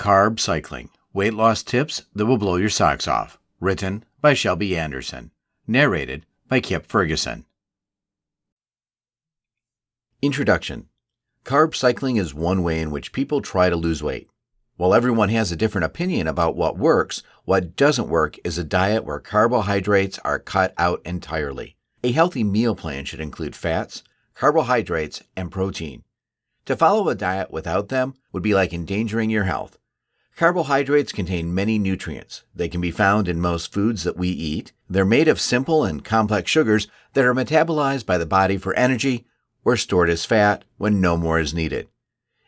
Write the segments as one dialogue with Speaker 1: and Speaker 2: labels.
Speaker 1: CARB CYCLING, Weight Loss Tips That Will Blow Your Socks Off. Written by Shelby Anderson. Narrated by Kip Ferguson. Introduction. Carb cycling is one way in which people try to lose weight. While everyone has a different opinion about what works, what doesn't work is a diet where carbohydrates are cut out entirely. A healthy meal plan should include fats, carbohydrates, and protein. To follow a diet without them would be like endangering your health. Carbohydrates contain many nutrients. They can be found in most foods that we eat. They're made of simple and complex sugars that are metabolized by the body for energy or stored as fat when no more is needed.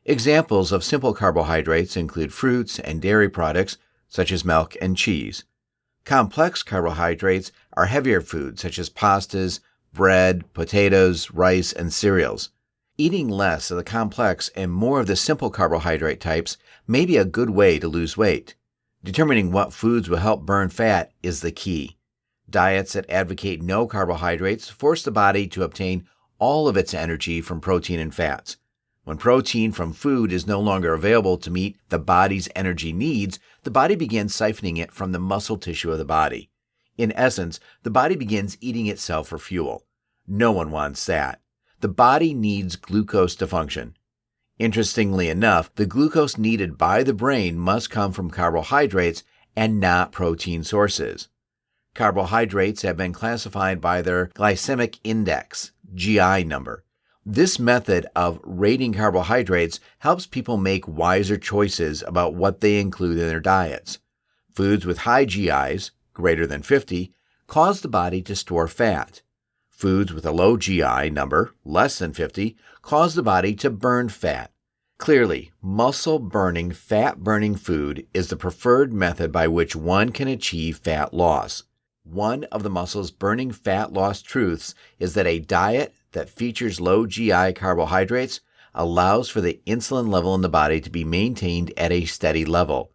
Speaker 1: Examples of simple carbohydrates include fruits and dairy products such as milk and cheese. Complex carbohydrates are heavier foods such as pastas, bread, potatoes, rice, and cereals. Eating less of the complex and more of the simple carbohydrate types may be a good way to lose weight. Determining what foods will help burn fat is the key. Diets that advocate no carbohydrates force the body to obtain all of its energy from protein and fats. When protein from food is no longer available to meet the body's energy needs, the body begins siphoning it from the muscle tissue of the body. In essence, the body begins eating itself for fuel. No one wants that. The body needs glucose to function. Interestingly enough, the glucose needed by the brain must come from carbohydrates and not protein sources. Carbohydrates have been classified by their glycemic index, GI number. This method of rating carbohydrates helps people make wiser choices about what they include in their diets. Foods with high GIs, greater than 50, cause the body to store fat. Foods with a low GI number, less than 50, cause the body to burn fat. Clearly, muscle-burning, fat-burning food is the preferred method by which one can achieve fat loss. One of the muscle's burning fat loss truths is that a diet that features low GI carbohydrates allows for the insulin level in the body to be maintained at a steady level.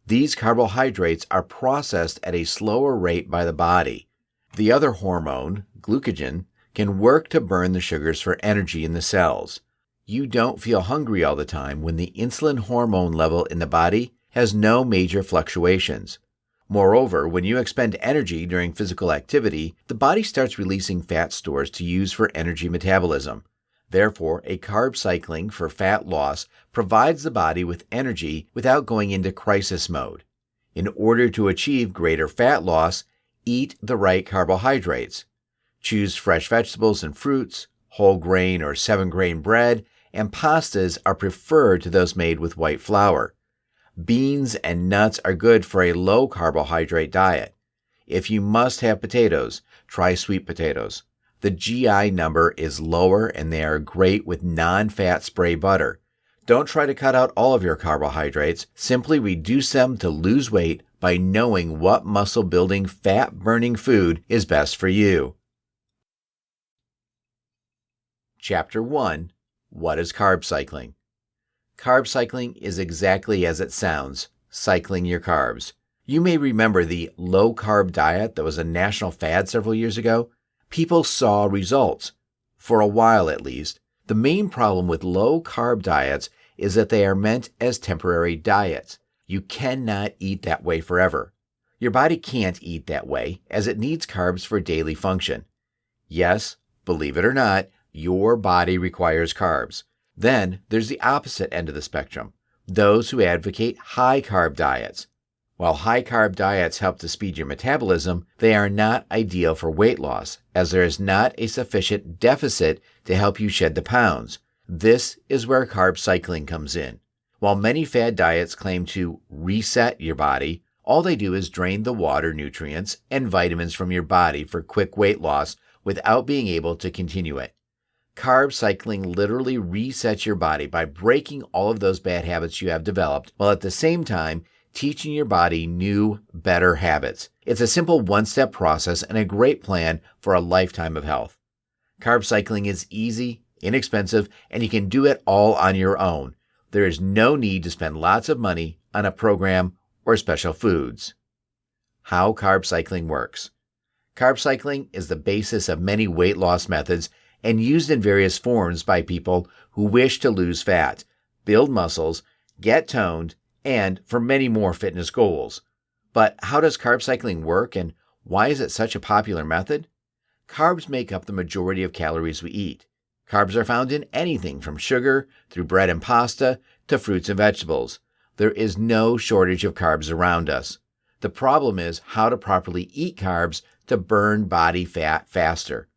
Speaker 1: These carbohydrates are processed at a slower rate by the body. The other hormone, glucagon, can work to burn the sugars for energy in the cells. You don't feel hungry all the time when the insulin hormone level in the body has no major fluctuations. Moreover, when you expend energy during physical activity, the body starts releasing fat stores to use for energy metabolism. Therefore, a carb cycling for fat loss provides the body with energy without going into crisis mode. In order to achieve greater fat loss, eat the right carbohydrates. Choose fresh vegetables and fruits, whole grain or 7-grain bread, and pastas are preferred to those made with white flour. Beans and nuts are good for a low carbohydrate diet. If you must have potatoes, try sweet potatoes. The GI number is lower and they are great with non-fat spray butter. Don't try to cut out all of your carbohydrates. Simply reduce them to lose weight by knowing what muscle-building, fat-burning food is best for you. Chapter 1. What is carb cycling? Carb cycling is exactly as it sounds, cycling your carbs. You may remember the low-carb diet that was a national fad several years ago. People saw results, for a while at least. The main problem with low-carb diets is that they are meant as temporary diets. You cannot eat that way forever. Your body can't eat that way, as it needs carbs for daily function. Yes, believe it or not, your body requires carbs. Then there's the opposite end of the spectrum, those who advocate high-carb diets. While high-carb diets help to speed your metabolism, they are not ideal for weight loss, as there is not a sufficient deficit to help you shed the pounds. This is where carb cycling comes in. While many fad diets claim to reset your body, all they do is drain the water, nutrients, and vitamins from your body for quick weight loss without being able to continue it. Carb cycling literally resets your body by breaking all of those bad habits you have developed, while at the same time teaching your body new, better habits. It's a simple one-step process and a great plan for a lifetime of health. Carb cycling is easy, inexpensive, and you can do it all on your own. There is no need to spend lots of money on a program or special foods. How carb cycling works. Carb cycling is the basis of many weight loss methods and used in various forms by people who wish to lose fat, build muscles, get toned, and for many more fitness goals. But how does carb cycling work, and why is it such a popular method? Carbs make up the majority of calories we eat. Carbs are found in anything from sugar through bread and pasta to fruits and vegetables. There is no shortage of carbs around us. The problem is how to properly eat carbs to burn body fat faster.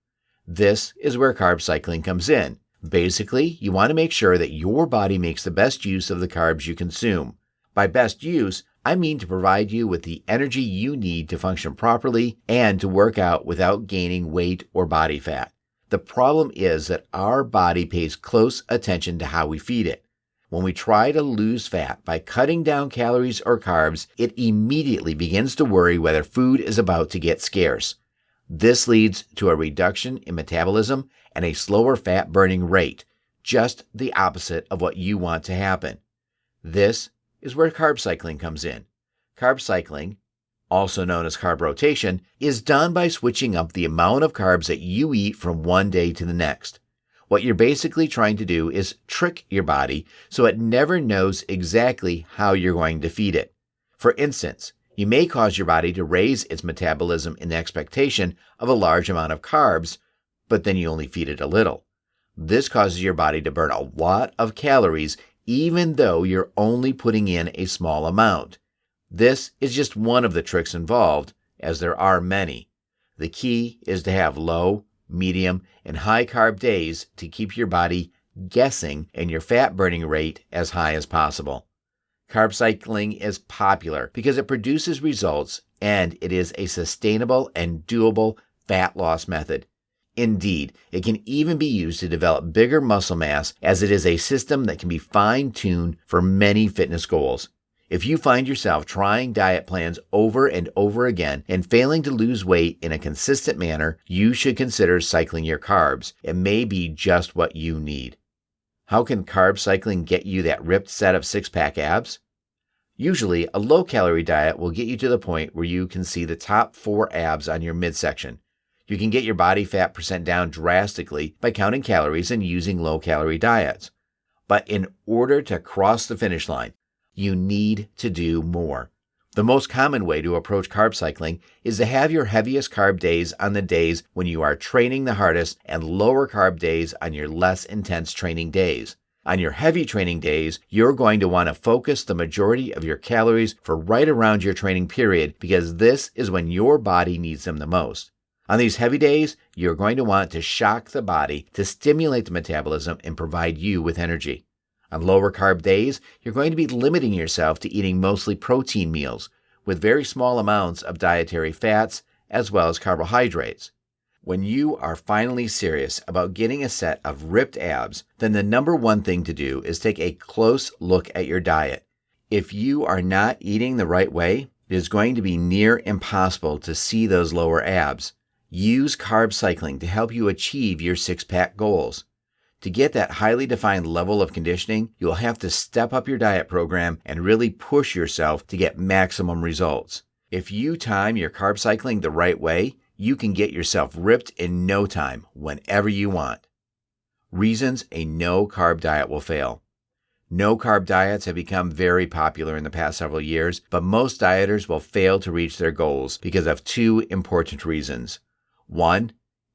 Speaker 1: This is where carb cycling comes in. Basically, you want to make sure that your body makes the best use of the carbs you consume. By best use, I mean to provide you with the energy you need to function properly and to work out without gaining weight or body fat. The problem is that our body pays close attention to how we feed it. When we try to lose fat by cutting down calories or carbs, it immediately begins to worry whether food is about to get scarce. This leads to a reduction in metabolism and a slower fat burning rate, just the opposite of what you want to happen. This is where carb cycling comes in. Carb cycling, also known as carb rotation, is done by switching up the amount of carbs that you eat from one day to the next. What you're basically trying to do is trick your body so it never knows exactly how you're going to feed it. For instance, you may cause your body to raise its metabolism in the expectation of a large amount of carbs, but then you only feed it a little. This causes your body to burn a lot of calories even though you're only putting in a small amount. This is just one of the tricks involved, as there are many. The key is to have low, medium, and high carb days to keep your body guessing and your fat burning rate as high as possible. Carb cycling is popular because it produces results and it is a sustainable and doable fat loss method. Indeed, it can even be used to develop bigger muscle mass as it is a system that can be fine-tuned for many fitness goals. If you find yourself trying diet plans over and over again and failing to lose weight in a consistent manner, you should consider cycling your carbs. It may be just what you need. How can carb cycling get you that ripped set of six-pack abs? Usually, a low-calorie diet will get you to the point where you can see the top 4 abs on your midsection. You can get your body fat percent down drastically by counting calories and using low-calorie diets. But in order to cross the finish line, you need to do more. The most common way to approach carb cycling is to have your heaviest carb days on the days when you are training the hardest and lower carb days on your less intense training days. On your heavy training days, you're going to want to focus the majority of your calories for right around your training period because this is when your body needs them the most. On these heavy days, you're going to want to shock the body to stimulate the metabolism and provide you with energy. On lower carb days, you're going to be limiting yourself to eating mostly protein meals with very small amounts of dietary fats as well as carbohydrates. When you are finally serious about getting a set of ripped abs, then the number one thing to do is take a close look at your diet. If you are not eating the right way, it is going to be near impossible to see those lower abs. Use carb cycling to help you achieve your six-pack goals. To get that highly defined level of conditioning, you'll have to step up your diet program and really push yourself to get maximum results. If you time your carb cycling the right way, you can get yourself ripped in no time, whenever you want. Reasons a no-carb diet will fail. No-carb diets have become very popular in the past several years, but most dieters will fail to reach their goals because of 2 important reasons. 1,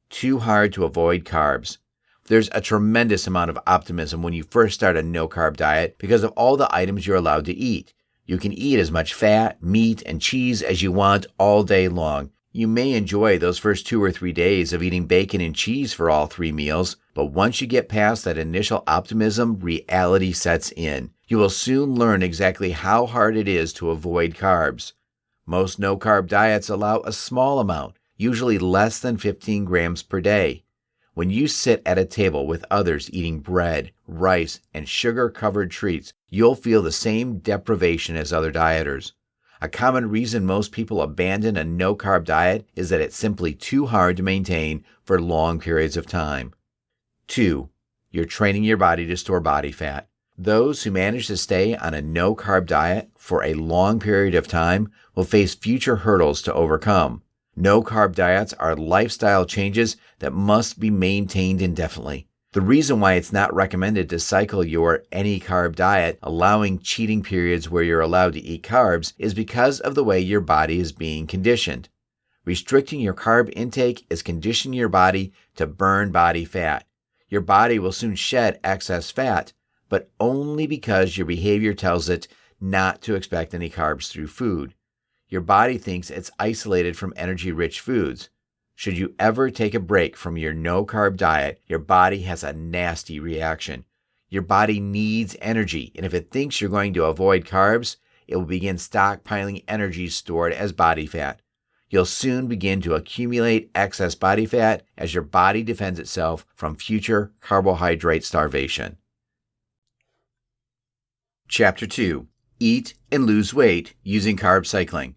Speaker 1: too hard to avoid carbs. There's a tremendous amount of optimism when you first start a no-carb diet because of all the items you're allowed to eat. You can eat as much fat, meat, and cheese as you want all day long. You may enjoy those first 2 or 3 days of eating bacon and cheese for all 3 meals, but once you get past that initial optimism, reality sets in. You will soon learn exactly how hard it is to avoid carbs. Most no-carb diets allow a small amount, usually less than 15 grams per day. When you sit at a table with others eating bread, rice, and sugar-covered treats, you'll feel the same deprivation as other dieters. A common reason most people abandon a no-carb diet is that it's simply too hard to maintain for long periods of time. 2, you're training your body to store body fat. Those who manage to stay on a no-carb diet for a long period of time will face future hurdles to overcome. No-carb diets are lifestyle changes that must be maintained indefinitely. The reason why it's not recommended to cycle your any carb diet, allowing cheating periods where you're allowed to eat carbs, is because of the way your body is being conditioned. Restricting your carb intake is conditioning your body to burn body fat. Your body will soon shed excess fat, but only because your behavior tells it not to expect any carbs through food. Your body thinks it's isolated from energy-rich foods. Should you ever take a break from your no-carb diet, your body has a nasty reaction. Your body needs energy, and if it thinks you're going to avoid carbs, it will begin stockpiling energy stored as body fat. You'll soon begin to accumulate excess body fat as your body defends itself from future carbohydrate starvation. Chapter 2. Eat and lose weight using carb cycling.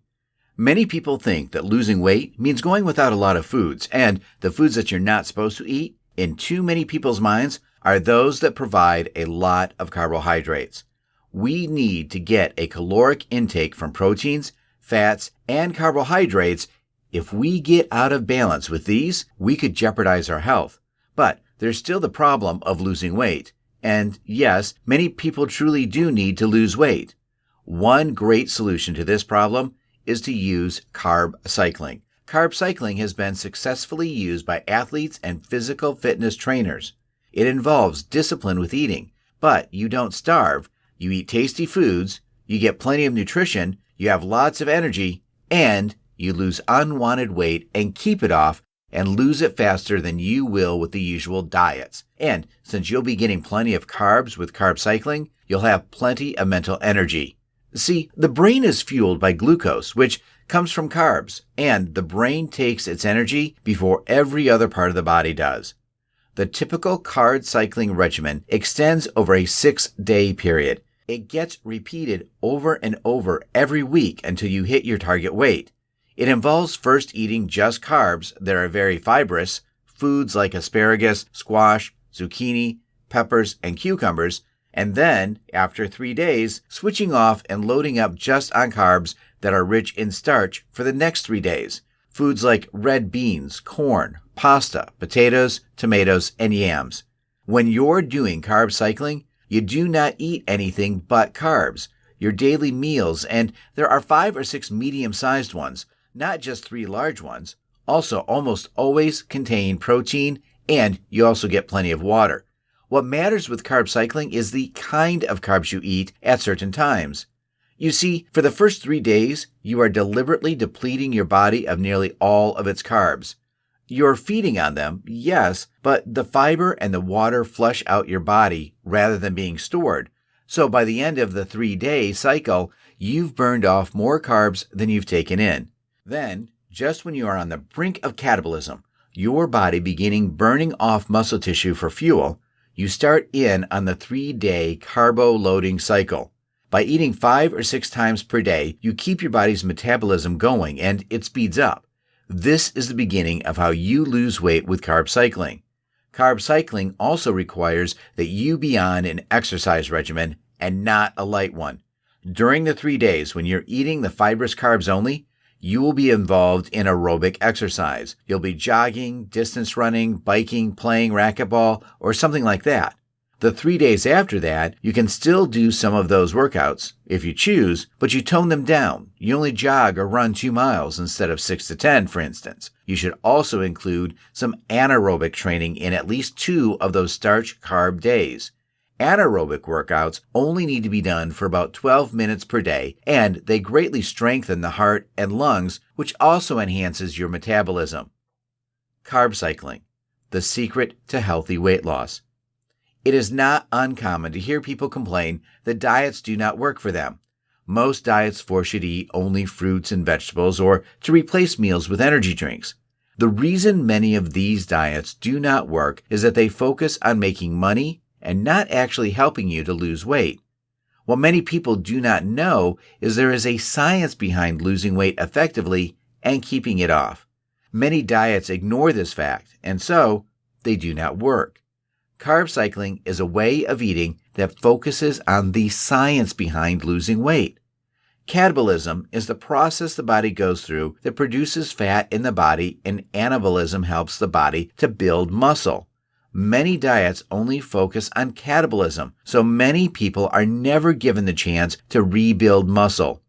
Speaker 1: Many people think that losing weight means going without a lot of foods, and the foods that you're not supposed to eat, in too many people's minds, are those that provide a lot of carbohydrates. We need to get a caloric intake from proteins, fats, and carbohydrates. If we get out of balance with these, we could jeopardize our health. But there's still the problem of losing weight. And yes, many people truly do need to lose weight. One great solution to this problem is to use carb cycling. Carb cycling has been successfully used by athletes and physical fitness trainers. It involves discipline with eating, but you don't starve. You eat tasty foods, you get plenty of nutrition, you have lots of energy, and you lose unwanted weight and keep it off and lose it faster than you will with the usual diets. And since you'll be getting plenty of carbs with carb cycling, you'll have plenty of mental energy. See, the brain is fueled by glucose, which comes from carbs, and the brain takes its energy before every other part of the body does. The typical carb cycling regimen extends over a 6-day period. It gets repeated over and over every week until you hit your target weight. It involves first eating just carbs that are very fibrous, foods like asparagus, squash, zucchini, peppers, and cucumbers, and then, after 3 days, switching off and loading up just on carbs that are rich in starch for the next 3 days. Foods like red beans, corn, pasta, potatoes, tomatoes, and yams. When you're doing carb cycling, you do not eat anything but carbs, your daily meals, and there are 5 or 6 medium-sized ones, not just 3 large ones, also almost always contain protein, and you also get plenty of water. What matters with carb cycling is the kind of carbs you eat at certain times. You see, for the first 3 days, you are deliberately depleting your body of nearly all of its carbs. You're feeding on them, yes, but the fiber and the water flush out your body rather than being stored. So by the end of the 3-day cycle, you've burned off more carbs than you've taken in. Then, just when you are on the brink of catabolism, your body beginning burning off muscle tissue for fuel, you start in on the 3-day carbo-loading cycle. By eating 5 or 6 times per day, you keep your body's metabolism going and it speeds up. This is the beginning of how you lose weight with carb cycling. Carb cycling also requires that you be on an exercise regimen and not a light one. During the 3 days when you're eating the fibrous carbs only, you will be involved in aerobic exercise. You'll be jogging, distance running, biking, playing racquetball, or something like that. The 3 days after that, you can still do some of those workouts, if you choose, but you tone them down. You only jog or run 2 miles instead of 6 to 10, for instance. You should also include some anaerobic training in at least 2 of those starch-carb days. Anaerobic workouts only need to be done for about 12 minutes per day, and they greatly strengthen the heart and lungs, which also enhances your metabolism. Carb cycling, the secret to healthy weight loss. It is not uncommon to hear people complain that diets do not work for them. Most diets force you to eat only fruits and vegetables or to replace meals with energy drinks. The reason many of these diets do not work is that they focus on making money and not actually helping you to lose weight. What many people do not know is there is a science behind losing weight effectively and keeping it off. Many diets ignore this fact, and so they do not work. Carb cycling is a way of eating that focuses on the science behind losing weight. Catabolism is the process the body goes through that produces fat in the body, and anabolism helps the body to build muscle. Many diets only focus on catabolism, so many people are never given the chance to rebuild muscle.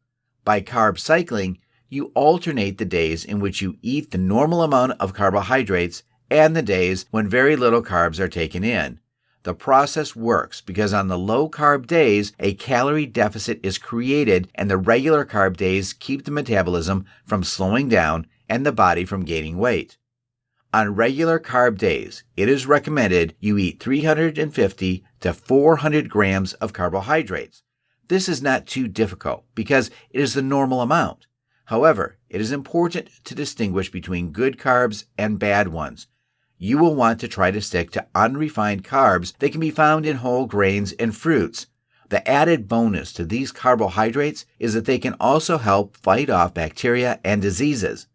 Speaker 1: By carb cycling, you alternate the days in which you eat the normal amount of carbohydrates and the days when very little carbs are taken in. The process works because on the low-carb days, a calorie deficit is created and the regular carb days keep the metabolism from slowing down and the body from gaining weight. On regular carb days, it is recommended you eat 350 to 400 grams of carbohydrates. This is not too difficult because it is the normal amount. However, it is important to distinguish between good carbs and bad ones. You will want to try to stick to unrefined carbs that can be found in whole grains and fruits. The added bonus to these carbohydrates is that they can also help fight off bacteria and diseases.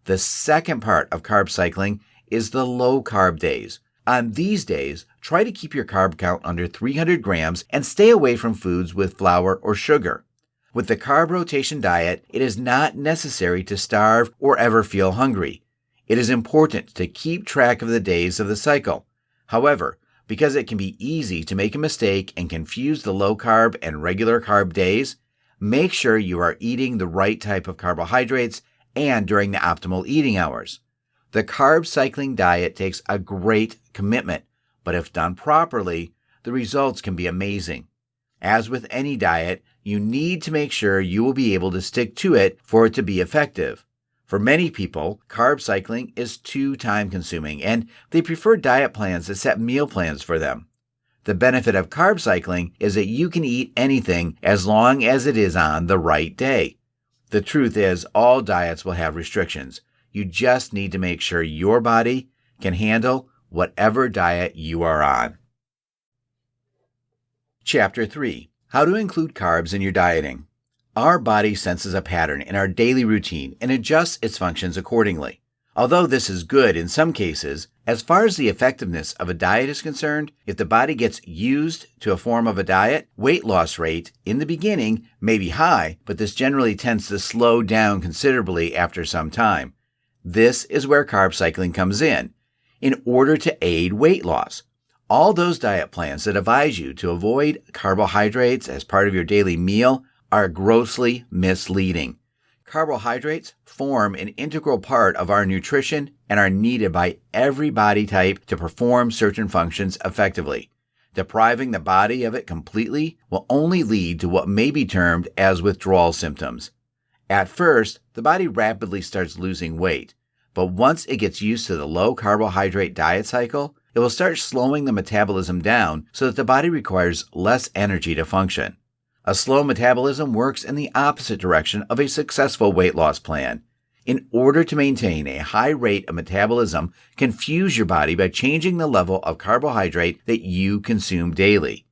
Speaker 1: The second part of carb cycling is the low-carb days. On these days, try to keep your carb count under 300 grams and stay away from foods with flour or sugar. With the carb rotation diet, it is not necessary to starve or ever feel hungry. It is important to keep track of the days of the cycle. However, because it can be easy to make a mistake and confuse the low-carb and regular carb days, make sure you are eating the right type of carbohydrates and during the optimal eating hours. The carb cycling diet takes a great commitment, but if done properly, the results can be amazing. As with any diet, you need to make sure you will be able to stick to it for it to be effective. For many people, carb cycling is too time-consuming, and they prefer diet plans that set meal plans for them. The benefit of carb cycling is that you can eat anything as long as it is on the right day. The truth is, all diets will have restrictions. You just need to make sure your body can handle whatever diet you are on. Chapter 3. How to include carbs in your dieting. Our body senses a pattern in our daily routine and adjusts its functions accordingly. Although this is good in some cases, as far as the effectiveness of a diet is concerned, if the body gets used to a form of a diet, weight loss rate in the beginning may be high, but this generally tends to slow down considerably after some time. This is where carb cycling comes in order to aid weight loss. All those diet plans that advise you to avoid carbohydrates as part of your daily meal are grossly misleading. Carbohydrates form an integral part of our nutrition and are needed by every body type to perform certain functions effectively. Depriving the body of it completely will only lead to what may be termed as withdrawal symptoms. At first, the body rapidly starts losing weight, but once it gets used to the low carbohydrate diet cycle, it will start slowing the metabolism down so that the body requires less energy to function. A slow metabolism works in the opposite direction of a successful weight loss plan. In order to maintain a high rate of metabolism, confuse your body by changing the level of carbohydrate that you consume daily.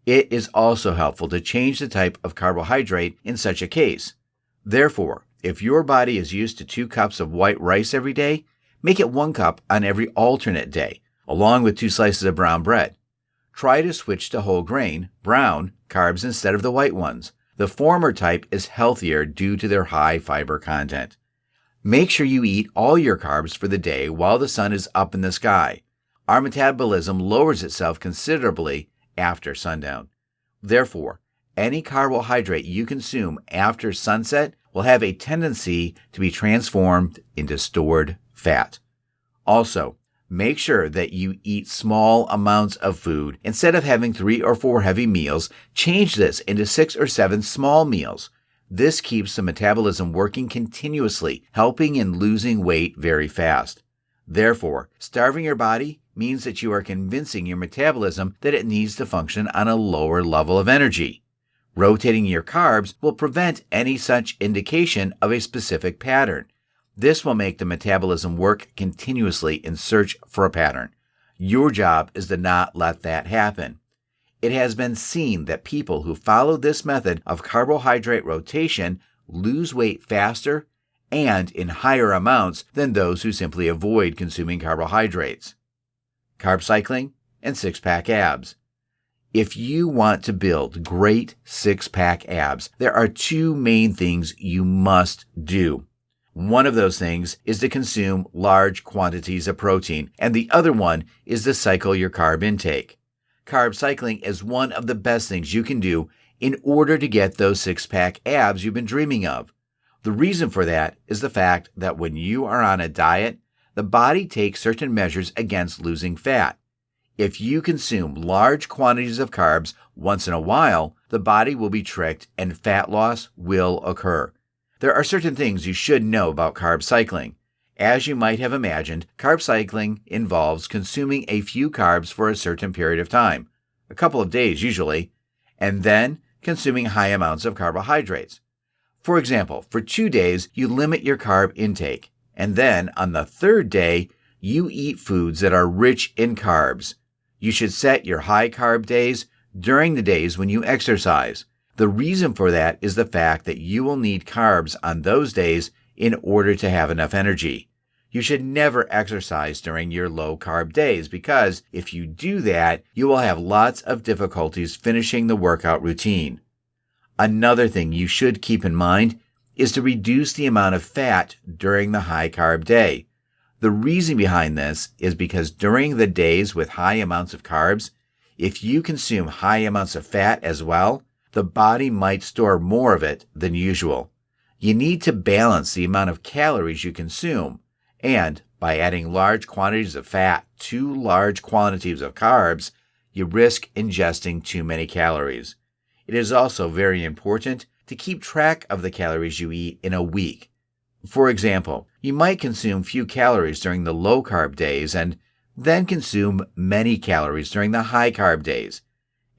Speaker 1: It is also helpful to change the type of carbohydrate in such a case. Therefore, if your body is used to 2 cups of white rice every day, make it 1 cup on every alternate day, along with 2 slices of brown bread. Try to switch to whole grain, brown, carbs instead of the white ones. The former type is healthier due to their high fiber content. Make sure you eat all your carbs for the day while the sun is up in the sky. Our metabolism lowers itself considerably after sundown. Therefore, any carbohydrate you consume after sunset will have a tendency to be transformed into stored fat. Also, make sure that you eat small amounts of food. Instead of having 3 or 4 heavy meals, change this into 6 or 7 small meals. This keeps the metabolism working continuously, helping in losing weight very fast. Therefore, starving your body means that you are convincing your metabolism that it needs to function on a lower level of energy. Rotating your carbs will prevent any such indication of a specific pattern. This will make the metabolism work continuously in search for a pattern. Your job is to not let that happen. It has been seen that people who follow this method of carbohydrate rotation lose weight faster and in higher amounts than those who simply avoid consuming carbohydrates. Carb cycling and six-pack abs. If you want to build great six-pack abs, there are 2 main things you must do. One of those things is to consume large quantities of protein, and the other one is to cycle your carb intake. Carb cycling is one of the best things you can do in order to get those six-pack abs you've been dreaming of. The reason for that is the fact that when you are on a diet, the body takes certain measures against losing fat. If you consume large quantities of carbs once in a while, the body will be tricked and fat loss will occur. There are certain things you should know about carb cycling. As you might have imagined, carb cycling involves consuming a few carbs for a certain period of time, a couple of days usually, and then consuming high amounts of carbohydrates. For example, for 2 days, you limit your carb intake, and then on the third day, you eat foods that are rich in carbs. You should set your high carb days during the days when you exercise. The reason for that is the fact that you will need carbs on those days in order to have enough energy. You should never exercise during your low carb days because if you do that, you will have lots of difficulties finishing the workout routine. Another thing you should keep in mind is to reduce the amount of fat during the high carb day. The reason behind this is because during the days with high amounts of carbs, if you consume high amounts of fat as well, the body might store more of it than usual. You need to balance the amount of calories you consume, and by adding large quantities of fat to large quantities of carbs, you risk ingesting too many calories. It is also very important to keep track of the calories you eat in a week. For example, you might consume few calories during the low carb days and then consume many calories during the high carb days.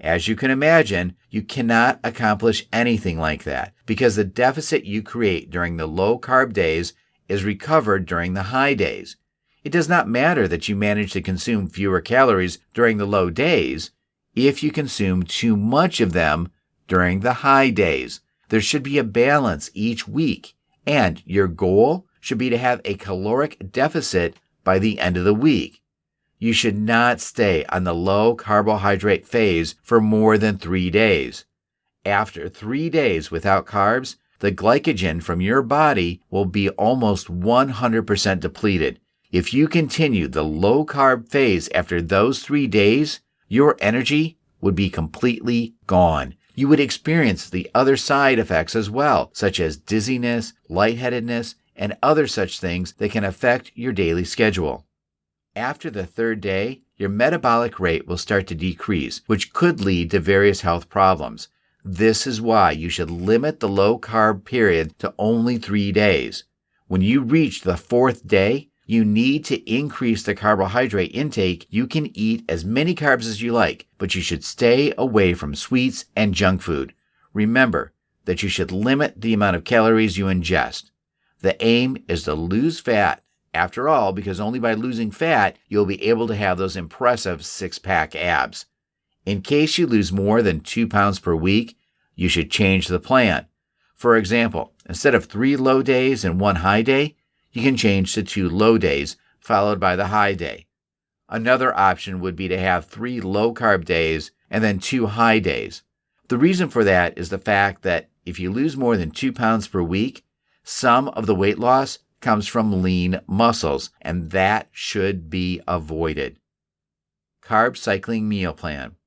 Speaker 1: As you can imagine, you cannot accomplish anything like that because the deficit you create during the low carb days is recovered during the high days. It does not matter that you manage to consume fewer calories during the low days if you consume too much of them during the high days. There should be a balance each week, and your goal should be to have a caloric deficit by the end of the week. You should not stay on the low carbohydrate phase for more than 3 days. After 3 days without carbs, the glycogen from your body will be almost 100% depleted. If you continue the low carb phase after those 3 days, your energy would be completely gone. You would experience the other side effects as well, such as dizziness, lightheadedness, and other such things that can affect your daily schedule. After the third day, your metabolic rate will start to decrease, which could lead to various health problems. This is why you should limit the low carb period to only 3 days. When you reach the 4th day, you need to increase the carbohydrate intake. You can eat as many carbs as you like, but you should stay away from sweets and junk food. Remember that you should limit the amount of calories you ingest. The aim is to lose fat, after all, because only by losing fat, you'll be able to have those impressive six-pack abs. In case you lose more than 2 pounds per week, you should change the plan. For example, instead of 3 low days and 1 high day, you can change to 2 low days, followed by the high day. Another option would be to have 3 low-carb days and then 2 high days. The reason for that is the fact that if you lose more than 2 pounds per week, some of the weight loss comes from lean muscles, and that should be avoided. Carb cycling meal plan.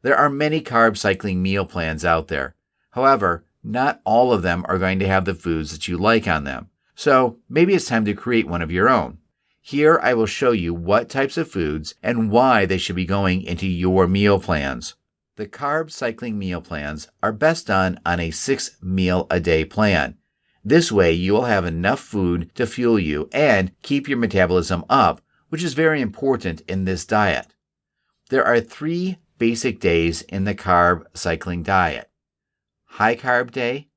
Speaker 1: There are many carb cycling meal plans out there. However, not all of them are going to have the foods that you like on them. So maybe it's time to create one of your own. Here I will show you what types of foods and why they should be going into your meal plans. The carb cycling meal plans are best done on a 6-meal-a-day plan. This way you will have enough food to fuel you and keep your metabolism up, which is very important in this diet. There are 3 basic days in the carb cycling diet: high carb day,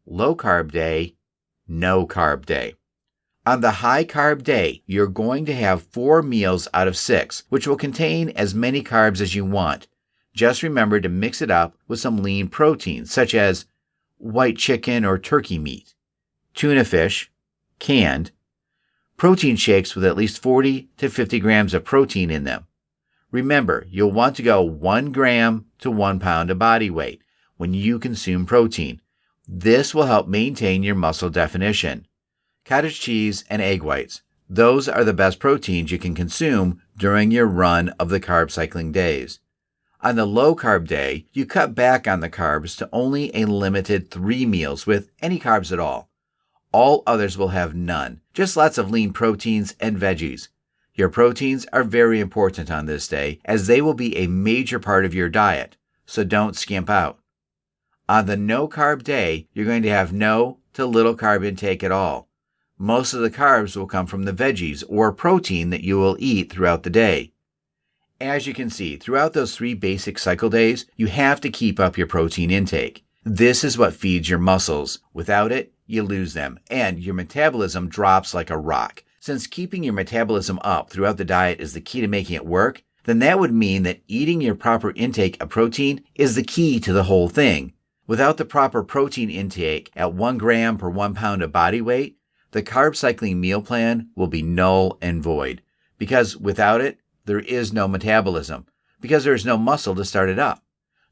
Speaker 1: low carb day, no carb day. On the high carb day, you're going to have 4 meals out of 6, which will contain as many carbs as you want. Just remember to mix it up with some lean proteins, such as white chicken or turkey meat, tuna fish, canned, protein shakes with at least 40 to 50 grams of protein in them. Remember, you'll want to go 1 gram to 1 pound of body weight when you consume protein. This will help maintain your muscle definition. cottage cheese, and egg whites. Those are the best proteins you can consume during your run of the carb cycling days. On the low-carb day, you cut back on the carbs to only a limited 3 meals with any carbs at all. All others will have none, just lots of lean proteins and veggies. Your proteins are very important on this day, as they will be a major part of your diet, so don't skimp out. On the no-carb day, you're going to have no to little carb intake at all. Most of the carbs will come from the veggies or protein that you will eat throughout the day. As you can see, throughout those 3 basic cycle days, you have to keep up your protein intake. This is what feeds your muscles. Without it, you lose them, and your metabolism drops like a rock. Since keeping your metabolism up throughout the diet is the key to making it work, then that would mean that eating your proper intake of protein is the key to the whole thing. Without the proper protein intake at 1 gram per 1 pound of body weight, the carb cycling meal plan will be null and void, because without it, there is no metabolism, because there is no muscle to start it up.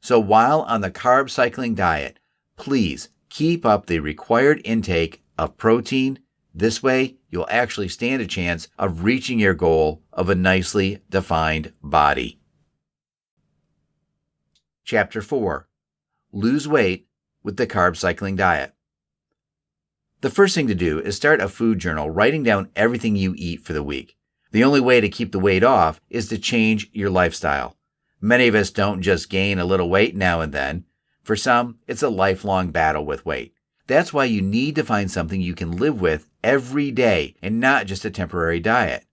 Speaker 1: So while on the carb cycling diet, please keep up the required intake of protein. This way, you'll actually stand a chance of reaching your goal of a nicely defined body. Chapter 4. Lose weight with the carb cycling diet. The first thing to do is start a food journal, writing down everything you eat for the week. The only way to keep the weight off is to change your lifestyle. Many of us don't just gain a little weight now and then. For some, it's a lifelong battle with weight. That's why you need to find something you can live with every day and not just a temporary diet.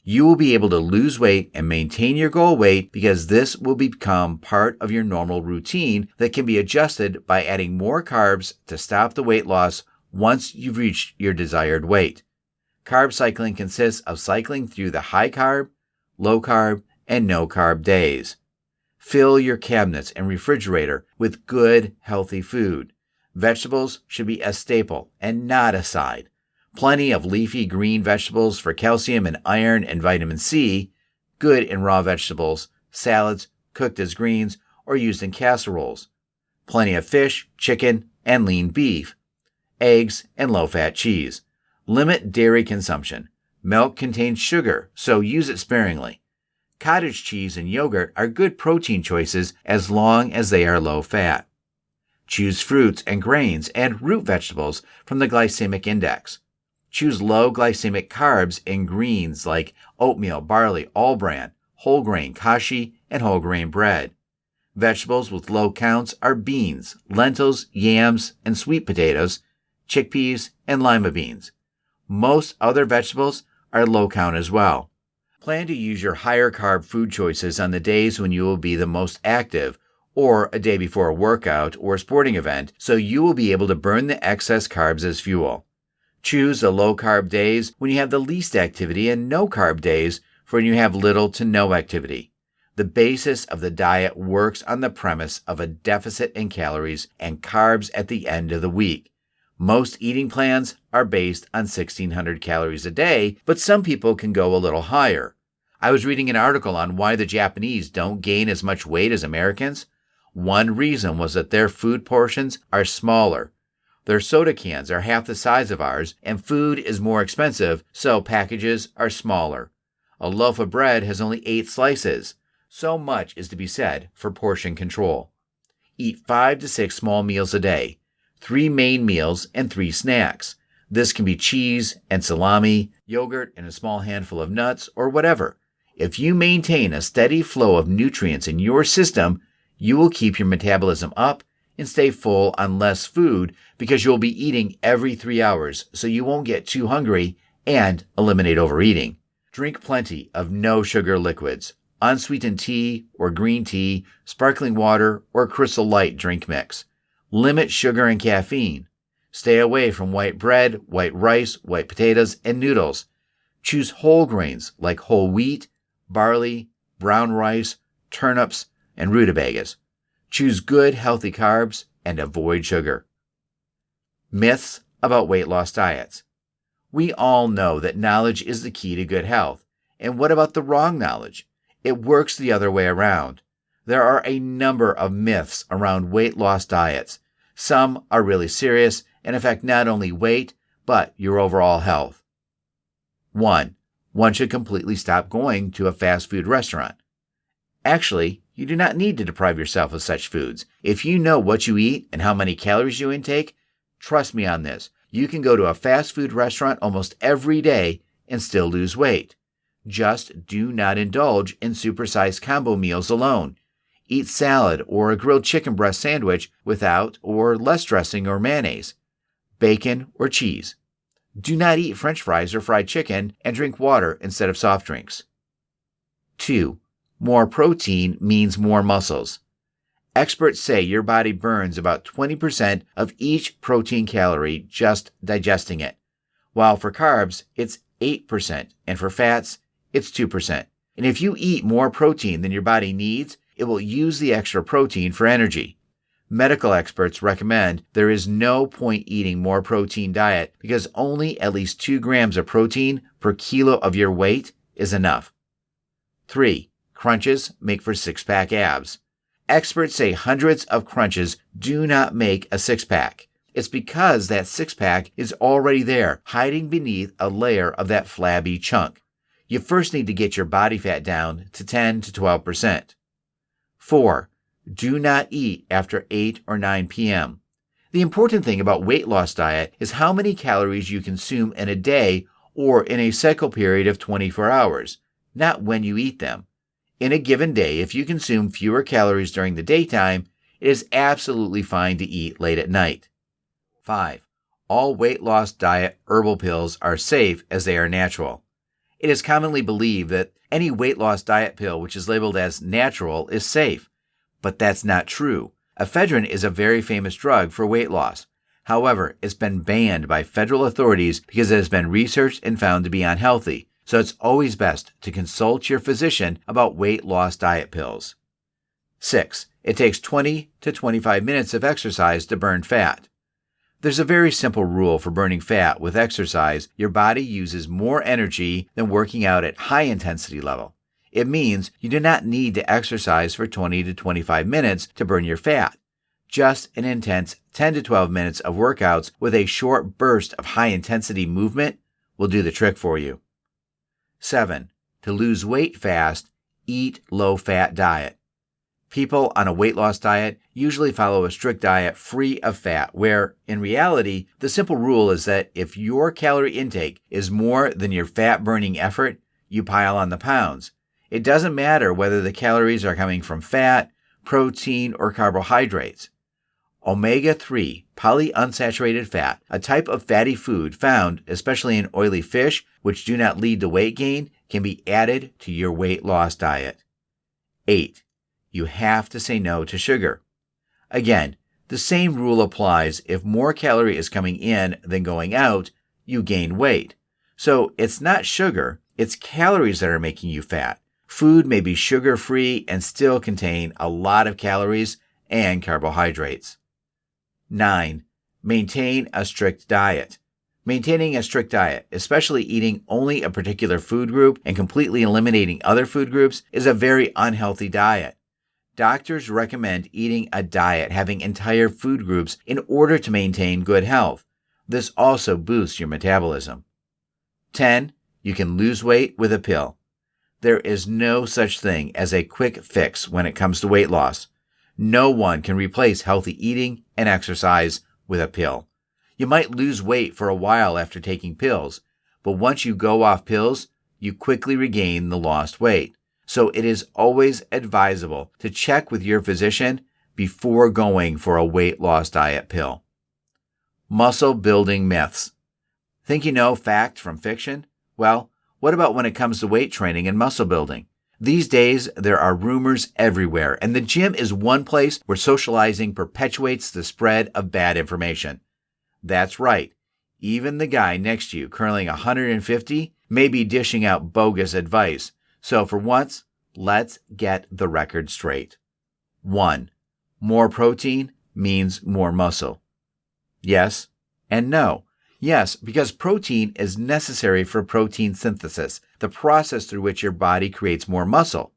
Speaker 1: You will be able to lose weight and maintain your goal weight because this will become part of your normal routine that can be adjusted by adding more carbs to stop the weight loss once you've reached your desired weight. Carb cycling consists of cycling through the high carb, low carb, and no carb days. Fill your cabinets and refrigerator with good, healthy food. Vegetables should be a staple and not a side. Plenty of leafy green vegetables for calcium and iron and vitamin C, good in raw vegetables, salads, cooked as greens, or used in casseroles. Plenty of fish, chicken, and lean beef. Eggs, and low-fat cheese. Limit dairy consumption. Milk contains sugar, so use it sparingly. Cottage cheese and yogurt are good protein choices as long as they are low-fat. Choose fruits and grains and root vegetables from the glycemic index. Choose low glycemic carbs in greens like oatmeal, barley, all bran, whole grain, kashi, and whole grain bread. Vegetables with low counts are beans, lentils, yams, and sweet potatoes, chickpeas, and lima beans. Most other vegetables are low count as well. Plan to use your higher carb food choices on the days when you will be the most active, or a day before a workout or a sporting event, so you will be able to burn the excess carbs as fuel. Choose the low carb days when you have the least activity and no carb days for when you have little to no activity. The basis of the diet works on the premise of a deficit in calories and carbs at the end of the week. Most eating plans are based on 1,600 calories a day, but some people can go a little higher. I was reading an article on why the Japanese don't gain as much weight as Americans. One reason was that their food portions are smaller. Their soda cans are half the size of ours, and food is more expensive, so packages are smaller. A loaf of bread has only 8 slices. So much is to be said for portion control. Eat 5 to 6 small meals a day, 3 main meals and 3 snacks. This can be cheese and salami, yogurt and a small handful of nuts, or whatever. If you maintain a steady flow of nutrients in your system, you will keep your metabolism up and stay full on less food because you'll be eating every 3 hours, so you won't get too hungry and eliminate overeating. Drink plenty of no-sugar liquids, unsweetened tea or green tea, sparkling water, or Crystal Light drink mix. Limit sugar and caffeine. Stay away from white bread, white rice, white potatoes, and noodles. Choose whole grains like whole wheat, barley, brown rice, turnips, and rutabagas. Choose good, healthy carbs and avoid sugar. Myths about weight loss diets. We all know that knowledge is the key to good health. And what about the wrong knowledge? It works the other way around. There are a number of myths around weight loss diets. Some are really serious and affect not only weight, but your overall health. 1. One should completely stop going to a fast food restaurant. Actually, you do not need to deprive yourself of such foods. If you know what you eat and how many calories you intake, trust me on this. You can go to a fast food restaurant almost every day and still lose weight. Just do not indulge in supersized combo meals alone. Eat salad or a grilled chicken breast sandwich without or less dressing or mayonnaise, bacon or cheese. Do not eat French fries or fried chicken and drink water instead of soft drinks. 2. More protein means more muscles. Experts say your body burns about 20% of each protein calorie just digesting it, while for carbs, it's 8%, and for fats, it's 2%. And if you eat more protein than your body needs, it will use the extra protein for energy. Medical experts recommend there is no point eating more protein diet because only at least 2 grams of protein per kilo of your weight is enough. 3. Crunches make for six-pack abs. Experts say hundreds of crunches do not make a six-pack. It's because that six-pack is already there, hiding beneath a layer of that flabby chunk. You first need to get your body fat down to 10 to 12%. 4. Do not eat after 8 or 9 p.m. The important thing about weight loss diet is how many calories you consume in a day or in a cycle period of 24 hours, not when you eat them. In a given day, if you consume fewer calories during the daytime, it is absolutely fine to eat late at night. 5. All weight loss diet herbal pills are safe as they are natural. It is commonly believed that any weight loss diet pill which is labeled as natural is safe, but that's not true. Ephedrine is a very famous drug for weight loss. However, it's been banned by federal authorities because it has been researched and found to be unhealthy, so it's always best to consult your physician about weight loss diet pills. 6. It takes 20 to 25 minutes of exercise to burn fat. There's a very simple rule for burning fat with exercise. Your body uses more energy than working out at high intensity level. It means you do not need to exercise for 20 to 25 minutes to burn your fat. Just an intense 10 to 12 minutes of workouts with a short burst of high-intensity movement will do the trick for you. 7. To lose weight fast, eat low-fat diet. People on a weight loss diet usually follow a strict diet free of fat, where, in reality, the simple rule is that if your calorie intake is more than your fat-burning effort, you pile on the pounds. It doesn't matter whether the calories are coming from fat, protein, or carbohydrates. Omega-3 polyunsaturated fat, a type of fatty food found especially in oily fish which do not lead to weight gain, can be added to your weight loss diet. 8. You have to say no to sugar. Again, the same rule applies. If more calorie is coming in than going out, you gain weight. So it's not sugar, it's calories that are making you fat. Food may be sugar-free and still contain a lot of calories and carbohydrates. 9. Maintain a strict diet. Maintaining a strict diet, especially eating only a particular food group and completely eliminating other food groups, is a very unhealthy diet. Doctors recommend eating a diet having entire food groups in order to maintain good health. This also boosts your metabolism. 10. You can lose weight with a pill. There is no such thing as a quick fix when it comes to weight loss. No one can replace healthy eating and exercise with a pill. You might lose weight for a while after taking pills, but once you go off pills, you quickly regain the lost weight. So it is always advisable to check with your physician before going for a weight loss diet pill. Muscle building myths. Think you know fact from fiction? Well, what about when it comes to weight training and muscle building? These days, there are rumors everywhere, and the gym is one place where socializing perpetuates the spread of bad information. That's right. Even the guy next to you curling 150 may be dishing out bogus advice. So for once, let's get the record straight. 1. More protein means more muscle. Yes and no. Yes, because protein is necessary for protein synthesis, the process through which your body creates more muscle.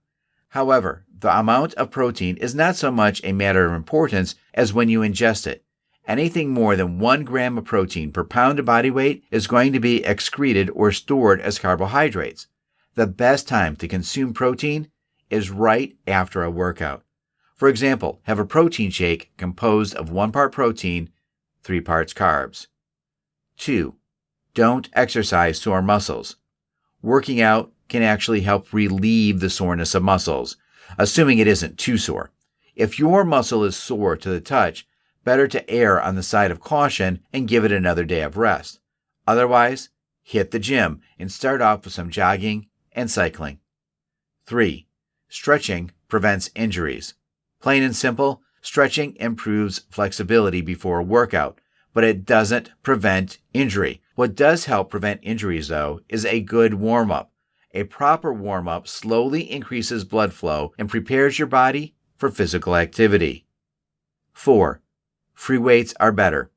Speaker 1: However, the amount of protein is not so much a matter of importance as when you ingest it. Anything more than 1 gram of protein per pound of body weight is going to be excreted or stored as carbohydrates. The best time to consume protein is right after a workout. For example, have a protein shake composed of 1 part protein, 3 parts carbs. 2. Don't exercise sore muscles. Working out can actually help relieve the soreness of muscles, assuming it isn't too sore. If your muscle is sore to the touch, better to err on the side of caution and give it another day of rest. Otherwise, hit the gym and start off with some jogging and cycling. 3. Stretching prevents injuries. Plain and simple, stretching improves flexibility before a workout, but it doesn't prevent injury. What does help prevent injuries, though, is a good warm-up. A proper warm-up slowly increases blood flow and prepares your body for physical activity. 4. Free weights are better.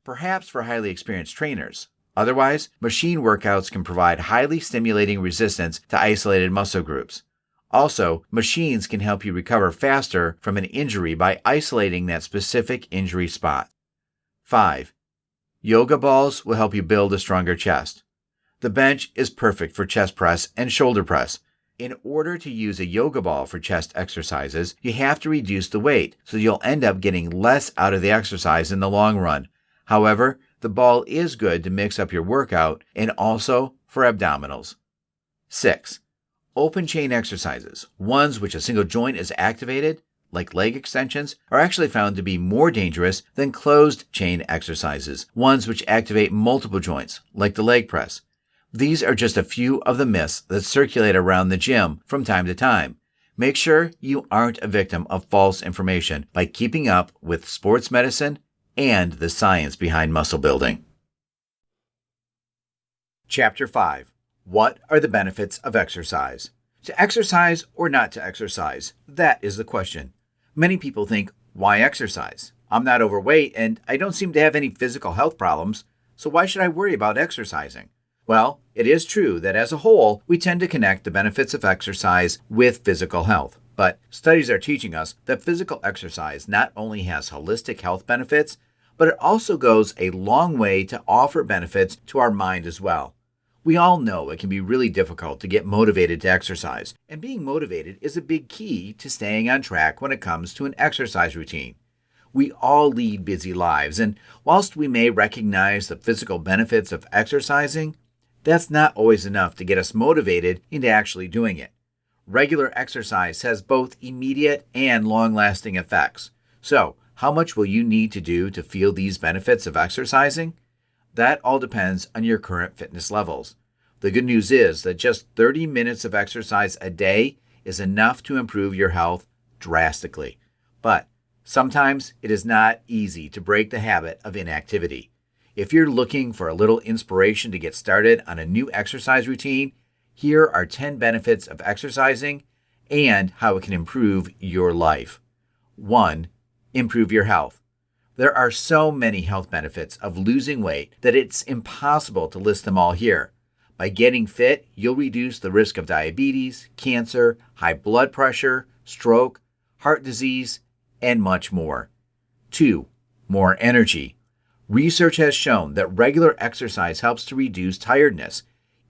Speaker 1: Perhaps for highly experienced trainers. Otherwise, machine workouts can provide highly stimulating resistance to isolated muscle groups. Also, machines can help you recover faster from an injury by isolating that specific injury spot. 5. Yoga balls will help you build a stronger chest. The bench is perfect for chest press and shoulder press. In order to use a yoga ball for chest exercises, you have to reduce the weight, so you'll end up getting less out of the exercise in the long run. However, the ball is good to mix up your workout and also for abdominals. 6. Open chain exercises, ones which a single joint is activated, like leg extensions, are actually found to be more dangerous than closed chain exercises, ones which activate multiple joints, like the leg press. These are just a few of the myths that circulate around the gym from time to time. Make sure you aren't a victim of false information by keeping up with sports medicine and the science behind muscle building. Chapter 5. What are the benefits of exercise? To exercise or not to exercise? That is the question. Many people think, why exercise? I'm not overweight and I don't seem to have any physical health problems, so why should I worry about exercising? Well, it is true that as a whole, we tend to connect the benefits of exercise with physical health. But studies are teaching us that physical exercise not only has holistic health benefits, but it also goes a long way to offer benefits to our mind as well. We all know it can be really difficult to get motivated to exercise, and being motivated is a big key to staying on track when it comes to an exercise routine. We all lead busy lives, and whilst we may recognize the physical benefits of exercising, that's not always enough to get us motivated into actually doing it. Regular exercise has both immediate and long-lasting effects. So, how much will you need to do to feel these benefits of exercising? That all depends on your current fitness levels. The good news is that just 30 minutes of exercise a day is enough to improve your health drastically. But sometimes it is not easy to break the habit of inactivity. If you're looking for a little inspiration to get started on a new exercise routine, here are 10 benefits of exercising and how it can improve your life. 1. Improve your health. There are so many health benefits of losing weight that it's impossible to list them all here. By getting fit, you'll reduce the risk of diabetes, cancer, high blood pressure, stroke, heart disease, and much more. 2. More energy. Research has shown that regular exercise helps to reduce tiredness.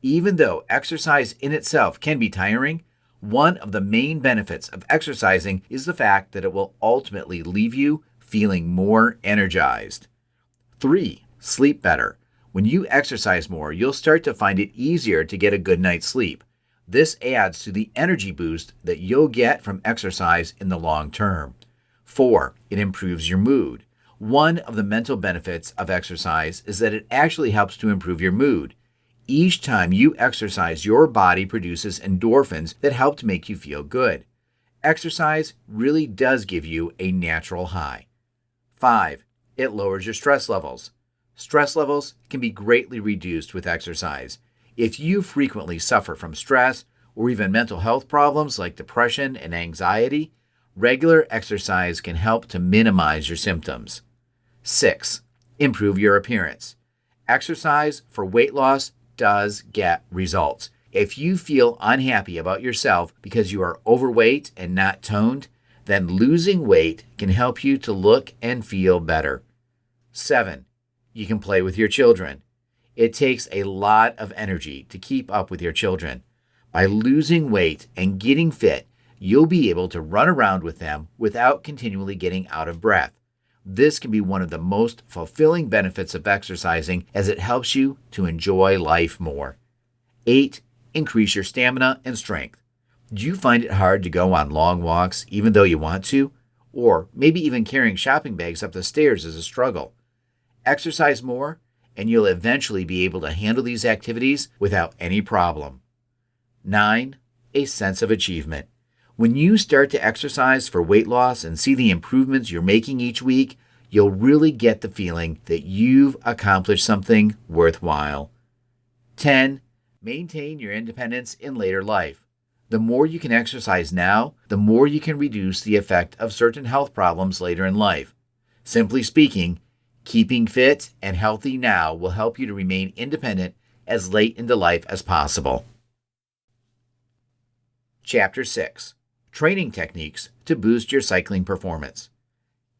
Speaker 1: Even though exercise in itself can be tiring, one of the main benefits of exercising is the fact that it will ultimately leave you feeling more energized. 3. Sleep better. When you exercise more, you'll start to find it easier to get a good night's sleep. This adds to the energy boost that you'll get from exercise in the long term. 4. It improves your mood. One of the mental benefits of exercise is that it actually helps to improve your mood. Each time you exercise, your body produces endorphins that help to make you feel good. Exercise really does give you a natural high. 5. It lowers your stress levels. Stress levels can be greatly reduced with exercise. If you frequently suffer from stress or even mental health problems like depression and anxiety, regular exercise can help to minimize your symptoms. 6. Improve your appearance. Exercise for weight loss does get results. If you feel unhappy about yourself because you are overweight and not toned, then losing weight can help you to look and feel better. 7. You can play with your children. It takes a lot of energy to keep up with your children. By losing weight and getting fit, you'll be able to run around with them without continually getting out of breath. This can be one of the most fulfilling benefits of exercising, as it helps you to enjoy life more. 8. Increase your stamina and strength. Do you find it hard to go on long walks even though you want to? Or maybe even carrying shopping bags up the stairs is a struggle. Exercise more, and you'll eventually be able to handle these activities without any problem. 9. A sense of achievement. When you start to exercise for weight loss and see the improvements you're making each week, you'll really get the feeling that you've accomplished something worthwhile. 10. Maintain your independence in later life. The more you can exercise now, the more you can reduce the effect of certain health problems later in life. Simply speaking, keeping fit and healthy now will help you to remain independent as late into life as possible. Chapter 6. Training Techniques to Boost Your Cycling Performance.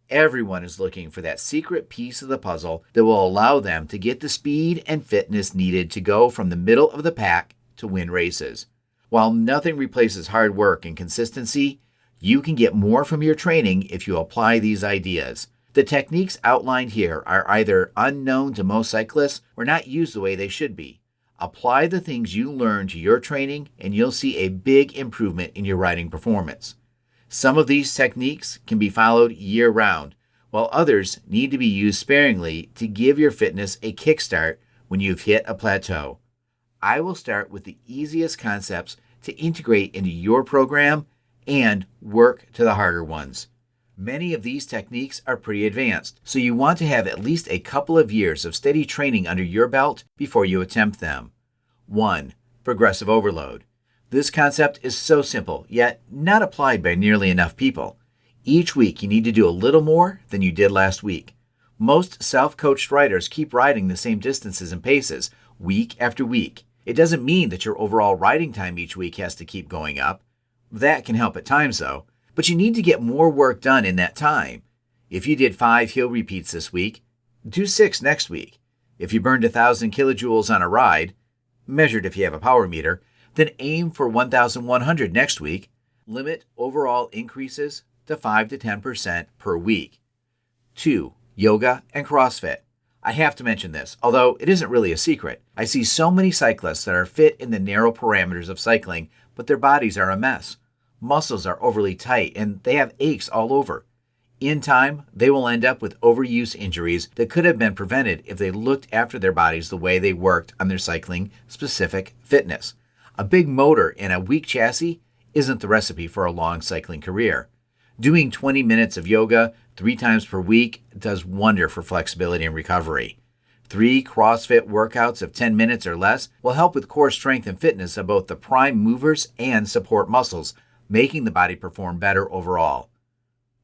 Speaker 1: Everyone is looking for that secret piece of the puzzle that will allow them to get the speed and fitness needed to go from the middle of the pack to win races. While nothing replaces hard work and consistency, you can get more from your training if you apply these ideas. The techniques outlined here are either unknown to most cyclists or not used the way they should be. Apply the things you learn to your training and you'll see a big improvement in your riding performance. Some of these techniques can be followed year-round, while others need to be used sparingly to give your fitness a kickstart when you've hit a plateau. I will start with the easiest concepts to integrate into your program and work to the harder ones. Many of these techniques are pretty advanced, so you want to have at least a couple of years of steady training under your belt before you attempt them. 1. Progressive overload. This concept is so simple, yet not applied by nearly enough people. Each week you need to do a little more than you did last week. Most self-coached riders keep riding the same distances and paces, week after week. It doesn't mean that your overall riding time each week has to keep going up. That can help at times though. But you need to get more work done in that time. If you did 5 hill repeats this week, do 6 next week. If you burned 1,000 kilojoules on a ride, measured if you have a power meter, then aim for 1,100 next week. Limit overall increases to 5 to 10% per week. 2. Yoga and CrossFit. I have to mention this, although it isn't really a secret. I see so many cyclists that are fit in the narrow parameters of cycling, but their bodies are a mess. Muscles are overly tight and they have aches all over. In time, they will end up with overuse injuries that could have been prevented if they looked after their bodies the way they worked on their cycling-specific fitness. A big motor and a weak chassis isn't the recipe for a long cycling career. Doing 20 minutes of yoga 3 times per week does wonder for flexibility and recovery. 3 CrossFit workouts of 10 minutes or less will help with core strength and fitness of both the prime movers and support muscles, making the body perform better overall.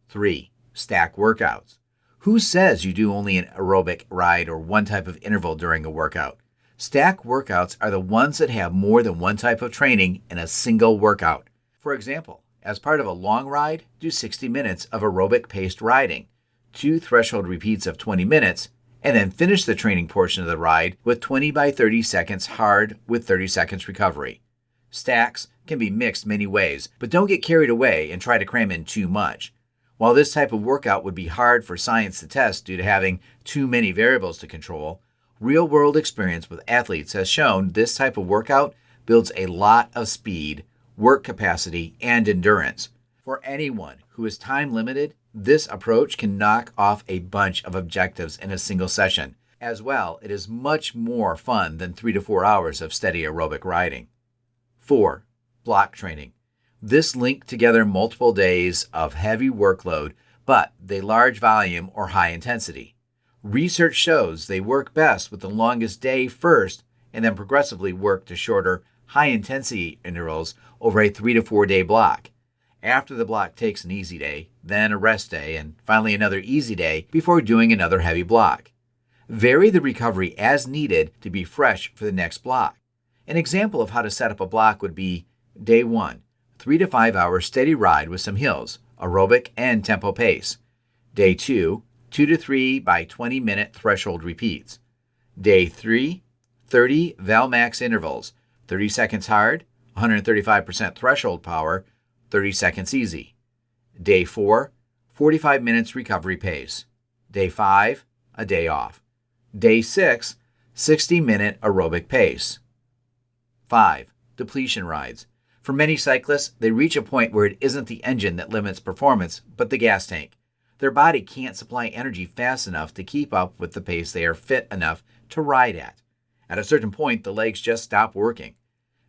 Speaker 1: 3. Stack workouts. Who says you do only an aerobic ride or one type of interval during a workout? Stack workouts are the ones that have more than one type of training in a single workout. For example, as part of a long ride, do 60 minutes of aerobic-paced riding, 2 threshold repeats of 20 minutes, and then finish the training portion of the ride with 20 by 30 seconds hard with 30 seconds recovery. Stacks can be mixed many ways, but don't get carried away and try to cram in too much. While this type of workout would be hard for science to test due to having too many variables to control, real-world experience with athletes has shown this type of workout builds a lot of speed, work capacity, and endurance. For anyone who is time limited, this approach can knock off a bunch of objectives in a single session. As well, it is much more fun than 3 to 4 hours of steady aerobic riding. 4. Block training. This linked together multiple days of heavy workload, but they large volume or high intensity. Research shows they work best with the longest day first and then progressively work to shorter, high-intensity intervals over a 3 to 4 day block. After the block takes an easy day, then a rest day, and finally another easy day before doing another heavy block. Vary the recovery as needed to be fresh for the next block. An example of how to set up a block would be Day 1, 3 to 5 hour steady ride with some hills, aerobic and tempo pace. Day 2, 2 to 3 by 20-minute threshold repeats. Day 3, 30 Valmax intervals, 30 seconds hard, 135% threshold power, 30 seconds easy. Day 4, 45 minutes recovery pace. Day 5, a day off. Day 6, 60-minute aerobic pace. 5. Depletion rides. For many cyclists, they reach a point where it isn't the engine that limits performance, but the gas tank. Their body can't supply energy fast enough to keep up with the pace they are fit enough to ride at. At a certain point, the legs just stop working.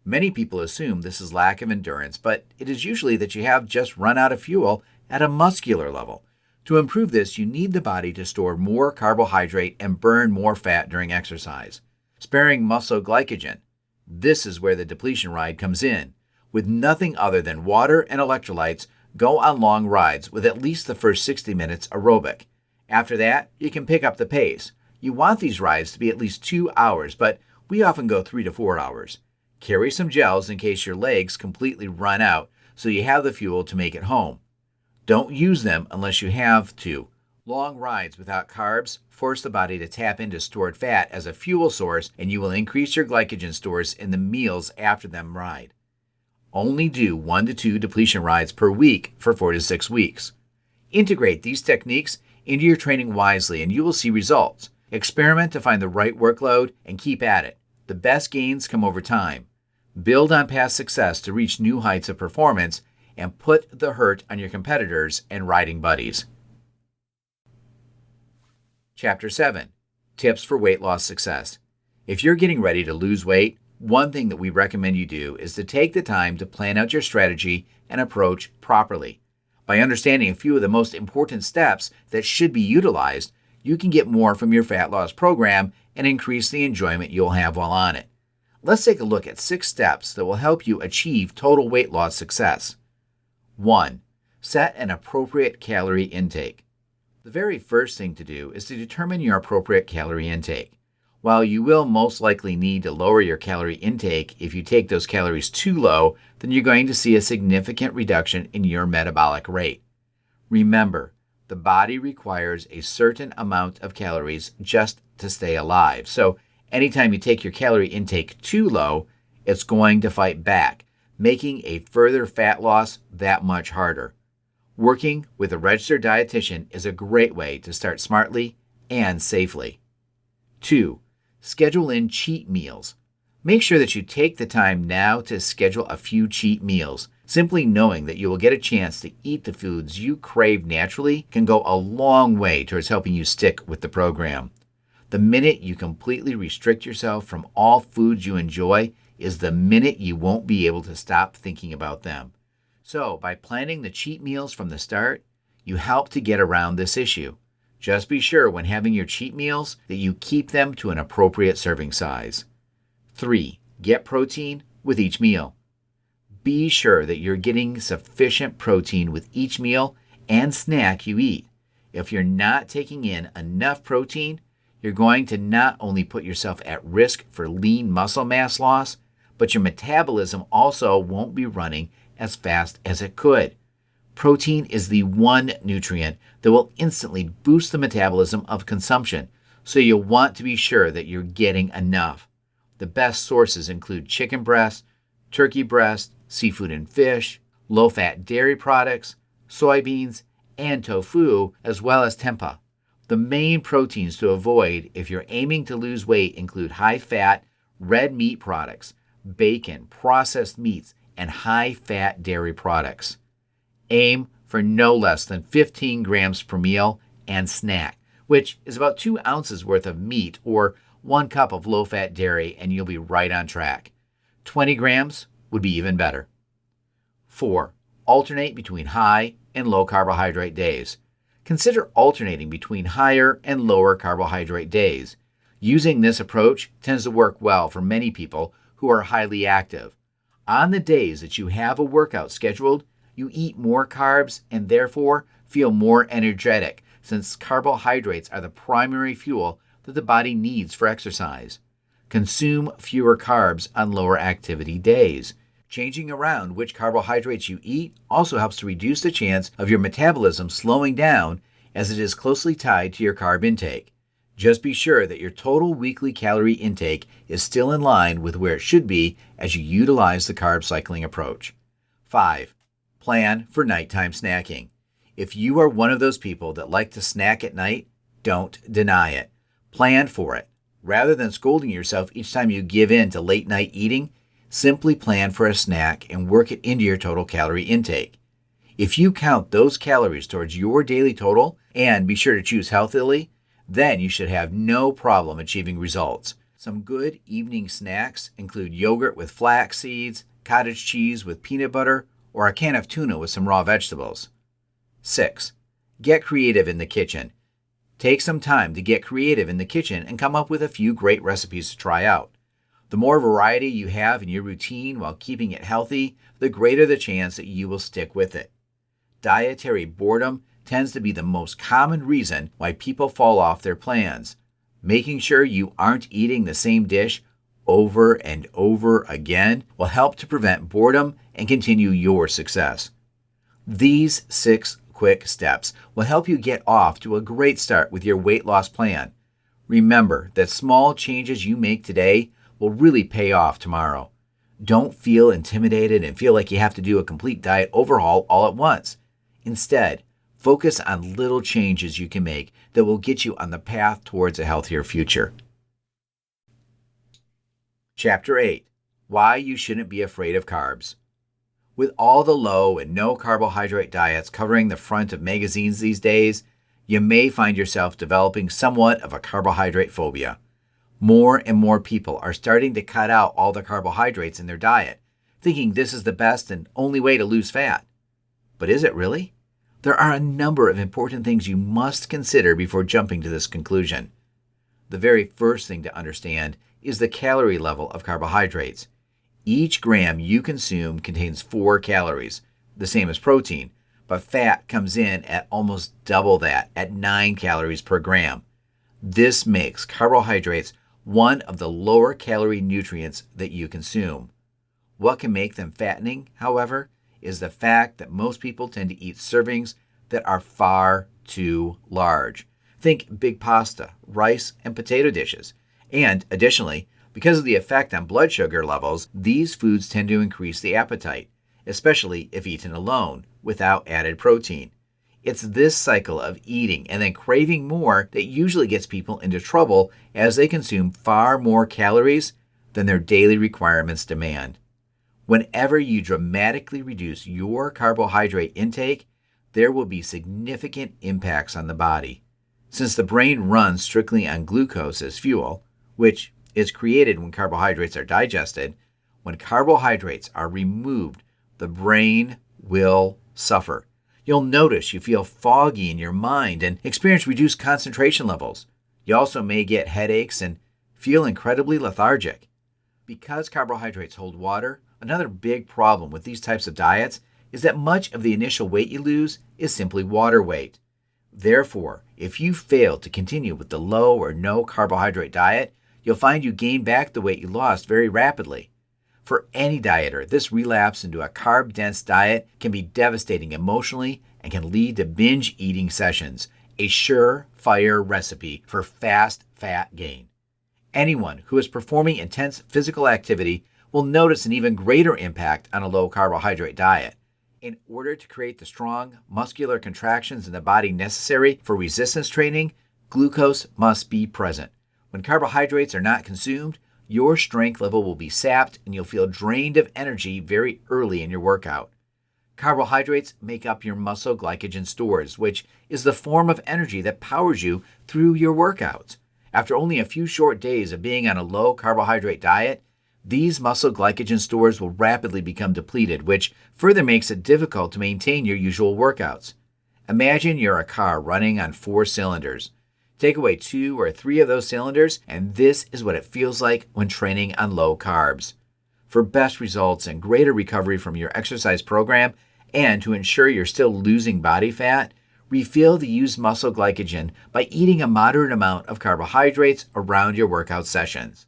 Speaker 1: Many people assume this is lack of endurance, but it is usually that you have just run out of fuel at a muscular level. To improve this, you need the body to store more carbohydrate and burn more fat during exercise, sparing muscle glycogen. This is where the depletion ride comes in. With nothing other than water and electrolytes, go on long rides with at least the first 60 minutes aerobic. After that, you can pick up the pace. You want these rides to be at least 2 hours, but we often go 3 to 4 hours. Carry some gels in case your legs completely run out, so you have the fuel to make it home. Don't use them unless you have to. Long rides without carbs force the body to tap into stored fat as a fuel source, and you will increase your glycogen stores in the meals after them ride. Only do 1 to 2 depletion rides per week for 4 to 6 weeks. Integrate these techniques into your training wisely and you will see results. Experiment to find the right workload and keep at it. The best gains come over time. Build on past success to reach new heights of performance and put the hurt on your competitors and riding buddies. Chapter 7. Tips for Weight Loss Success. If you're getting ready to lose weight, one thing that we recommend you do is to take the time to plan out your strategy and approach properly. By understanding a few of the most important steps that should be utilized, you can get more from your fat loss program and increase the enjoyment you'll have while on it. Let's take a look at 6 steps that will help you achieve total weight loss success. 1. Set an appropriate calorie intake. The very first thing to do is to determine your appropriate calorie intake. While you will most likely need to lower your calorie intake if you take those calories too low, then you're going to see a significant reduction in your metabolic rate. Remember, the body requires a certain amount of calories just to stay alive. So anytime you take your calorie intake too low, it's going to fight back, making a further fat loss that much harder. Working with a registered dietitian is a great way to start smartly and safely. 2. Schedule in cheat meals. Make sure that you take the time now to schedule a few cheat meals. Simply knowing that you will get a chance to eat the foods you crave naturally can go a long way towards helping you stick with the program. The minute you completely restrict yourself from all foods you enjoy is the minute you won't be able to stop thinking about them. So, by planning the cheat meals from the start, you help to get around this issue. Just be sure when having your cheat meals that you keep them to an appropriate serving size. 3. Get protein with each meal. Be sure that you're getting sufficient protein with each meal and snack you eat. If you're not taking in enough protein, you're going to not only put yourself at risk for lean muscle mass loss, but your metabolism also won't be running as fast as it could. Protein is the one nutrient that will instantly boost the metabolism of consumption, so you'll want to be sure that you're getting enough. The best sources include chicken breast, turkey breast, seafood and fish, low-fat dairy products, soybeans, and tofu, as well as tempeh. The main proteins to avoid if you're aiming to lose weight include high-fat, red meat products, bacon, processed meats, and high-fat dairy products. Aim for no less than 15 grams per meal and snack, which is about 2 ounces worth of meat or 1 cup of low-fat dairy, and you'll be right on track. 20 grams would be even better. 4. Alternate between high and low carbohydrate days. Consider alternating between higher and lower carbohydrate days. Using this approach tends to work well for many people who are highly active. On the days that you have a workout scheduled, you eat more carbs and therefore feel more energetic, since carbohydrates are the primary fuel that the body needs for exercise. Consume fewer carbs on lower activity days. Changing around which carbohydrates you eat also helps to reduce the chance of your metabolism slowing down as it is closely tied to your carb intake. Just be sure that your total weekly calorie intake is still in line with where it should be as you utilize the carb cycling approach. 5. Plan for nighttime snacking. If you are one of those people that like to snack at night, don't deny it. Plan for it. Rather than scolding yourself each time you give in to late night eating, simply plan for a snack and work it into your total calorie intake. If you count those calories towards your daily total and be sure to choose healthily, then you should have no problem achieving results. Some good evening snacks include yogurt with flax seeds, cottage cheese with peanut butter, or a can of tuna with some raw vegetables. 6. Get creative in the kitchen. Take some time to get creative in the kitchen and come up with a few great recipes to try out. The more variety you have in your routine while keeping it healthy, the greater the chance that you will stick with it. Dietary boredom tends to be the most common reason why people fall off their plans. Making sure you aren't eating the same dish over and over again will help to prevent boredom and continue your success. These 6 quick steps will help you get off to a great start with your weight loss plan. Remember that small changes you make today will really pay off tomorrow. Don't feel intimidated and feel like you have to do a complete diet overhaul all at once. Instead, focus on little changes you can make that will get you on the path towards a healthier future. Chapter 8. Why you shouldn't be afraid of carbs. With all the low and no carbohydrate diets covering the front of magazines these days, you may find yourself developing somewhat of a carbohydrate phobia. More and more people are starting to cut out all the carbohydrates in their diet, thinking this is the best and only way to lose fat. But is it really? There are a number of important things you must consider before jumping to this conclusion. The very first thing to understand is the calorie level of carbohydrates. Each gram you consume contains 4 calories, the same as protein, but fat comes in at almost double that, at 9 calories per gram. This makes carbohydrates one of the lower calorie nutrients that you consume. What can make them fattening, however, is the fact that most people tend to eat servings that are far too large. Think big pasta, rice, and potato dishes. And additionally, because of the effect on blood sugar levels, these foods tend to increase the appetite, especially if eaten alone, without added protein. It's this cycle of eating and then craving more that usually gets people into trouble as they consume far more calories than their daily requirements demand. Whenever you dramatically reduce your carbohydrate intake, there will be significant impacts on the body. Since the brain runs strictly on glucose as fuel, which is created when carbohydrates are digested, when carbohydrates are removed, the brain will suffer. You'll notice you feel foggy in your mind and experience reduced concentration levels. You also may get headaches and feel incredibly lethargic. Because carbohydrates hold water, another big problem with these types of diets is that much of the initial weight you lose is simply water weight. Therefore, if you fail to continue with the low or no carbohydrate diet, you'll find you gain back the weight you lost very rapidly. For any dieter, this relapse into a carb-dense diet can be devastating emotionally and can lead to binge eating sessions, a surefire recipe for fast fat gain. Anyone who is performing intense physical activity will notice an even greater impact on a low carbohydrate diet. In order to create the strong muscular contractions in the body necessary for resistance training, glucose must be present. When carbohydrates are not consumed, your strength level will be sapped and you'll feel drained of energy very early in your workout. Carbohydrates make up your muscle glycogen stores, which is the form of energy that powers you through your workouts. After only a few short days of being on a low carbohydrate diet, these muscle glycogen stores will rapidly become depleted, which further makes it difficult to maintain your usual workouts. Imagine you're a car running on 4 cylinders. Take away 2 or 3 of those cylinders, and this is what it feels like when training on low carbs. For best results and greater recovery from your exercise program, and to ensure you're still losing body fat, refill the used muscle glycogen by eating a moderate amount of carbohydrates around your workout sessions.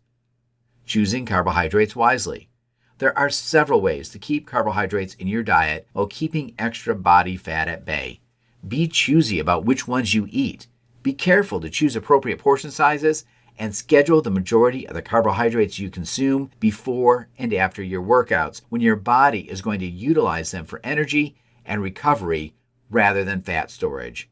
Speaker 1: Choosing carbohydrates wisely. There are several ways to keep carbohydrates in your diet while keeping extra body fat at bay. Be choosy about which ones you eat. Be careful to choose appropriate portion sizes and schedule the majority of the carbohydrates you consume before and after your workouts when your body is going to utilize them for energy and recovery rather than fat storage.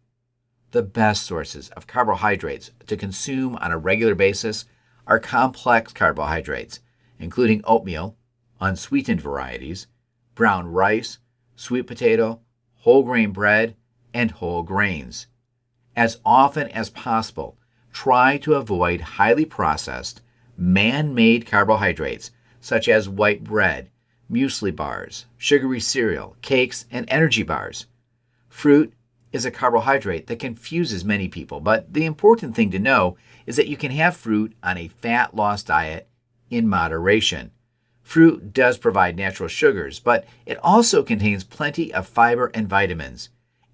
Speaker 1: The best sources of carbohydrates to consume on a regular basis are complex carbohydrates, including oatmeal, unsweetened varieties, brown rice, sweet potato, whole grain bread, and whole grains. As often as possible, try to avoid highly processed, man-made carbohydrates such as white bread, muesli bars, sugary cereal, cakes, and energy bars. Fruit is a carbohydrate that confuses many people, but the important thing to know is that you can have fruit on a fat loss diet in moderation. Fruit does provide natural sugars, but it also contains plenty of fiber and vitamins.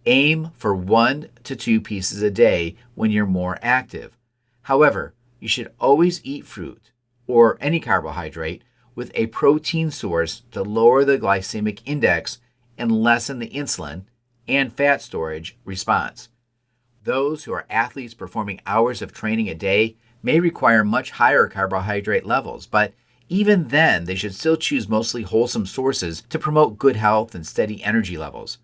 Speaker 1: Aim for 1 to 2 pieces a day when you're more active. However, you should always eat fruit or any carbohydrate with a protein source to lower the glycemic index and lessen the insulin and fat storage response. Those who are athletes performing hours of training a day may require much higher carbohydrate levels, but even then, they should still choose mostly wholesome sources to promote good health and steady energy levels.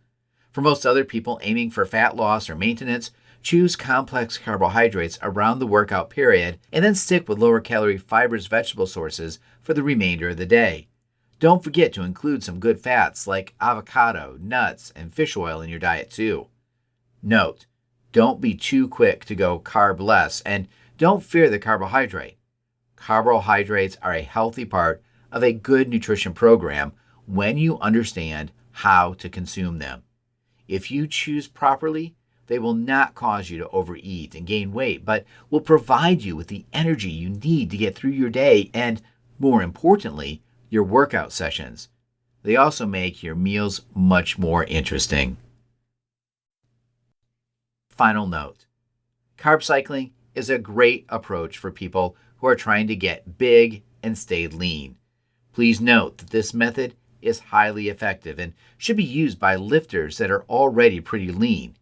Speaker 1: For most other people aiming for fat loss or maintenance, choose complex carbohydrates around the workout period and then stick with lower calorie fibrous vegetable sources for the remainder of the day. Don't forget to include some good fats like avocado, nuts, and fish oil in your diet too. Note, don't be too quick to go carb less and don't fear the carbohydrate. Carbohydrates are a healthy part of a good nutrition program when you understand how to consume them. If you choose properly, they will not cause you to overeat and gain weight, but will provide you with the energy you need to get through your day and, more importantly, your workout sessions. They also make your meals much more interesting. Final note: carb cycling is a great approach for people who are trying to get big and stay lean. Please note that this method is highly effective and should be used by lifters that are already pretty lean.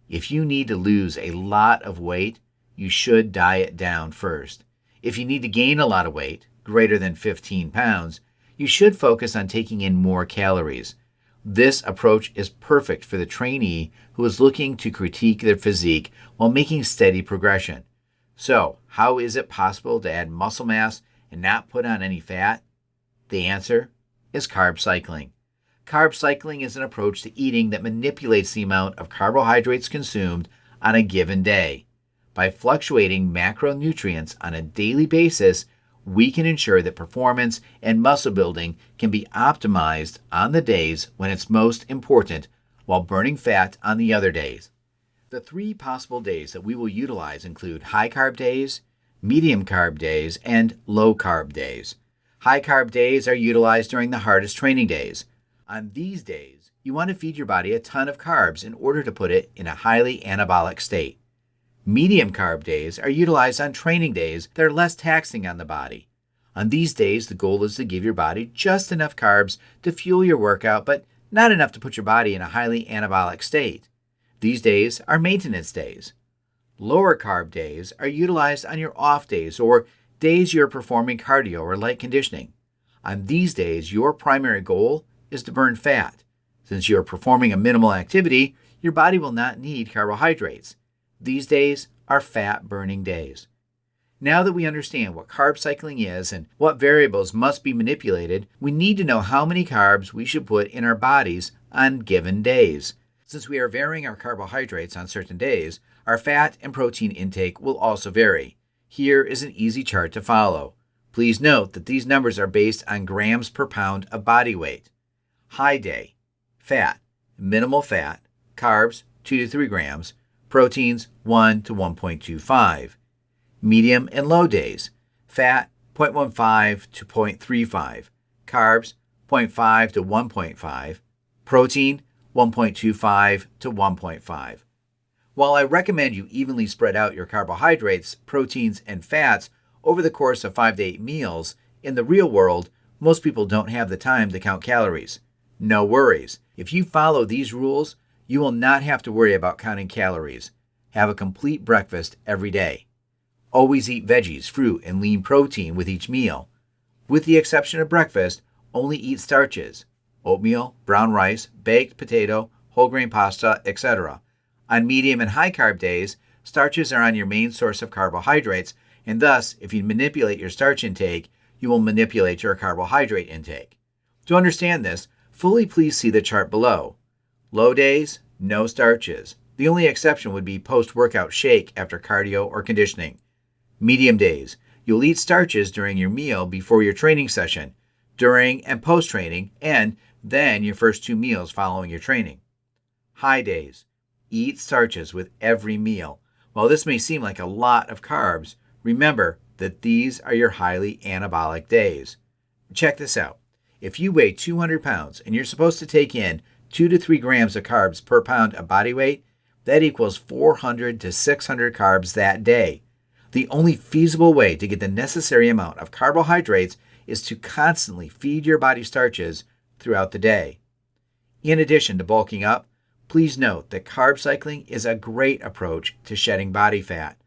Speaker 1: If you need to lose a lot of weight, you should diet down first. If you need to gain a lot of weight, greater than 15 pounds, you should focus on taking in more calories. This approach is perfect for the trainee who is looking to critique their physique while making steady progression. So, how is it possible to add muscle mass and not put on any fat? The answer is carb cycling. Carb cycling is an approach to eating that manipulates the amount of carbohydrates consumed on a given day. By fluctuating macronutrients on a daily basis, we can ensure that performance and muscle building can be optimized on the days when it's most important while burning fat on the other days. The 3 possible days that we will utilize include high carb days, medium carb days, and low carb days. High carb days are utilized during the hardest training days. On these days, you want to feed your body a ton of carbs in order to put it in a highly anabolic state. Medium carb days are utilized on training days that are less taxing on the body. On these days, the goal is to give your body just enough carbs to fuel your workout, but not enough to put your body in a highly anabolic state. These days are maintenance days. Lower carb days are utilized on your off days or days you're performing cardio or light conditioning. On these days, your primary goal is to burn fat. Since you're performing a minimal activity, your body will not need carbohydrates. These days are fat-burning days. Now that we understand what carb cycling is and what variables must be manipulated, we need to know how many carbs we should put in our bodies on given days. Since we are varying our carbohydrates on certain days, our fat and protein intake will also vary. Here is an easy chart to follow. Please note that these numbers are based on grams per pound of body weight. High day, fat, minimal fat, carbs 2 to 3 grams, proteins 1 to 1.25. Medium and low days, fat 0.15 to 0.35, carbs 0.5 to 1.5, protein 1.25 to 1.5. While I recommend you evenly spread out your carbohydrates, proteins, and fats over the course of 5 to 8 meals, in the real world, most people don't have the time to count calories. No worries. If you follow these rules, You will not have to worry about counting calories. Have a complete breakfast every day. Always eat veggies, fruit, and lean protein with each meal. With the exception of breakfast, only eat starches: oatmeal, brown rice, baked potato, whole grain pasta, etc. On medium and high carb days, starches are on your main source of carbohydrates, and thus, if you manipulate your starch intake, you will manipulate your carbohydrate intake. To understand this, please see the chart below. Low days, no starches. The only exception would be post-workout shake after cardio or conditioning. Medium days, you'll eat starches during your meal before your training session, during and post-training, and then your first 2 meals following your training. High days, eat starches with every meal. While this may seem like a lot of carbs, remember that these are your highly anabolic days. Check this out. If you weigh 200 pounds and you're supposed to take in 2 to 3 grams of carbs per pound of body weight, that equals 400 to 600 carbs that day. The only feasible way to get the necessary amount of carbohydrates is to constantly feed your body starches throughout the day. In addition to bulking up, please note that carb cycling is a great approach to shedding body fat.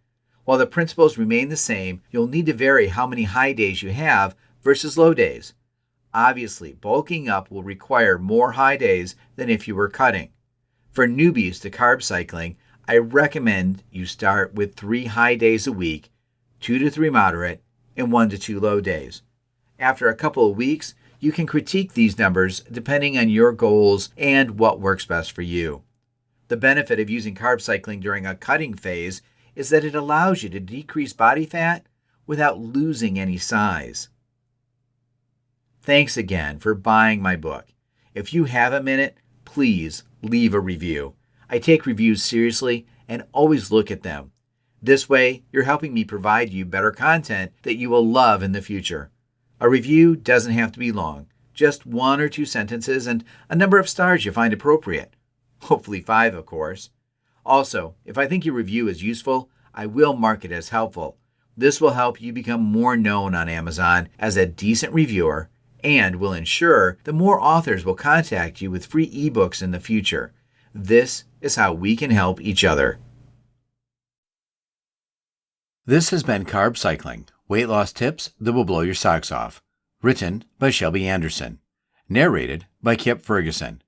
Speaker 1: While the principles remain the same, you'll need to vary how many high days you have versus low days. Obviously, bulking up will require more high days than if you were cutting. For newbies to carb cycling, I recommend you start with 3 high days a week, 2 to 3 moderate, and 1 to 2 low days. After a couple of weeks, you can critique these numbers depending on your goals and what works best for you. The benefit of using carb cycling during a cutting phase is that it allows you to decrease body fat without losing any size. Thanks again for buying my book. If you have a minute, please leave a review. I take reviews seriously and always look at them. This way, you're helping me provide you better content that you will love in the future. A review doesn't have to be long, just 1 or 2 sentences and a number of stars you find appropriate. Hopefully 5, of course. Also, if I think your review is useful, I will mark it as helpful. This will help you become more known on Amazon as a decent reviewer and will ensure that more authors will contact you with free ebooks in the future. This is how we can help each other. This has been Carb Cycling, weight loss tips that will blow your socks off. Written by Shelby Anderson. Narrated by Kip Ferguson.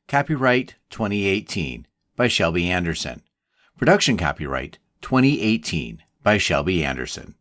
Speaker 1: Copyright 2018 by Shelby Anderson. Production copyright 2018 by Shelby Anderson.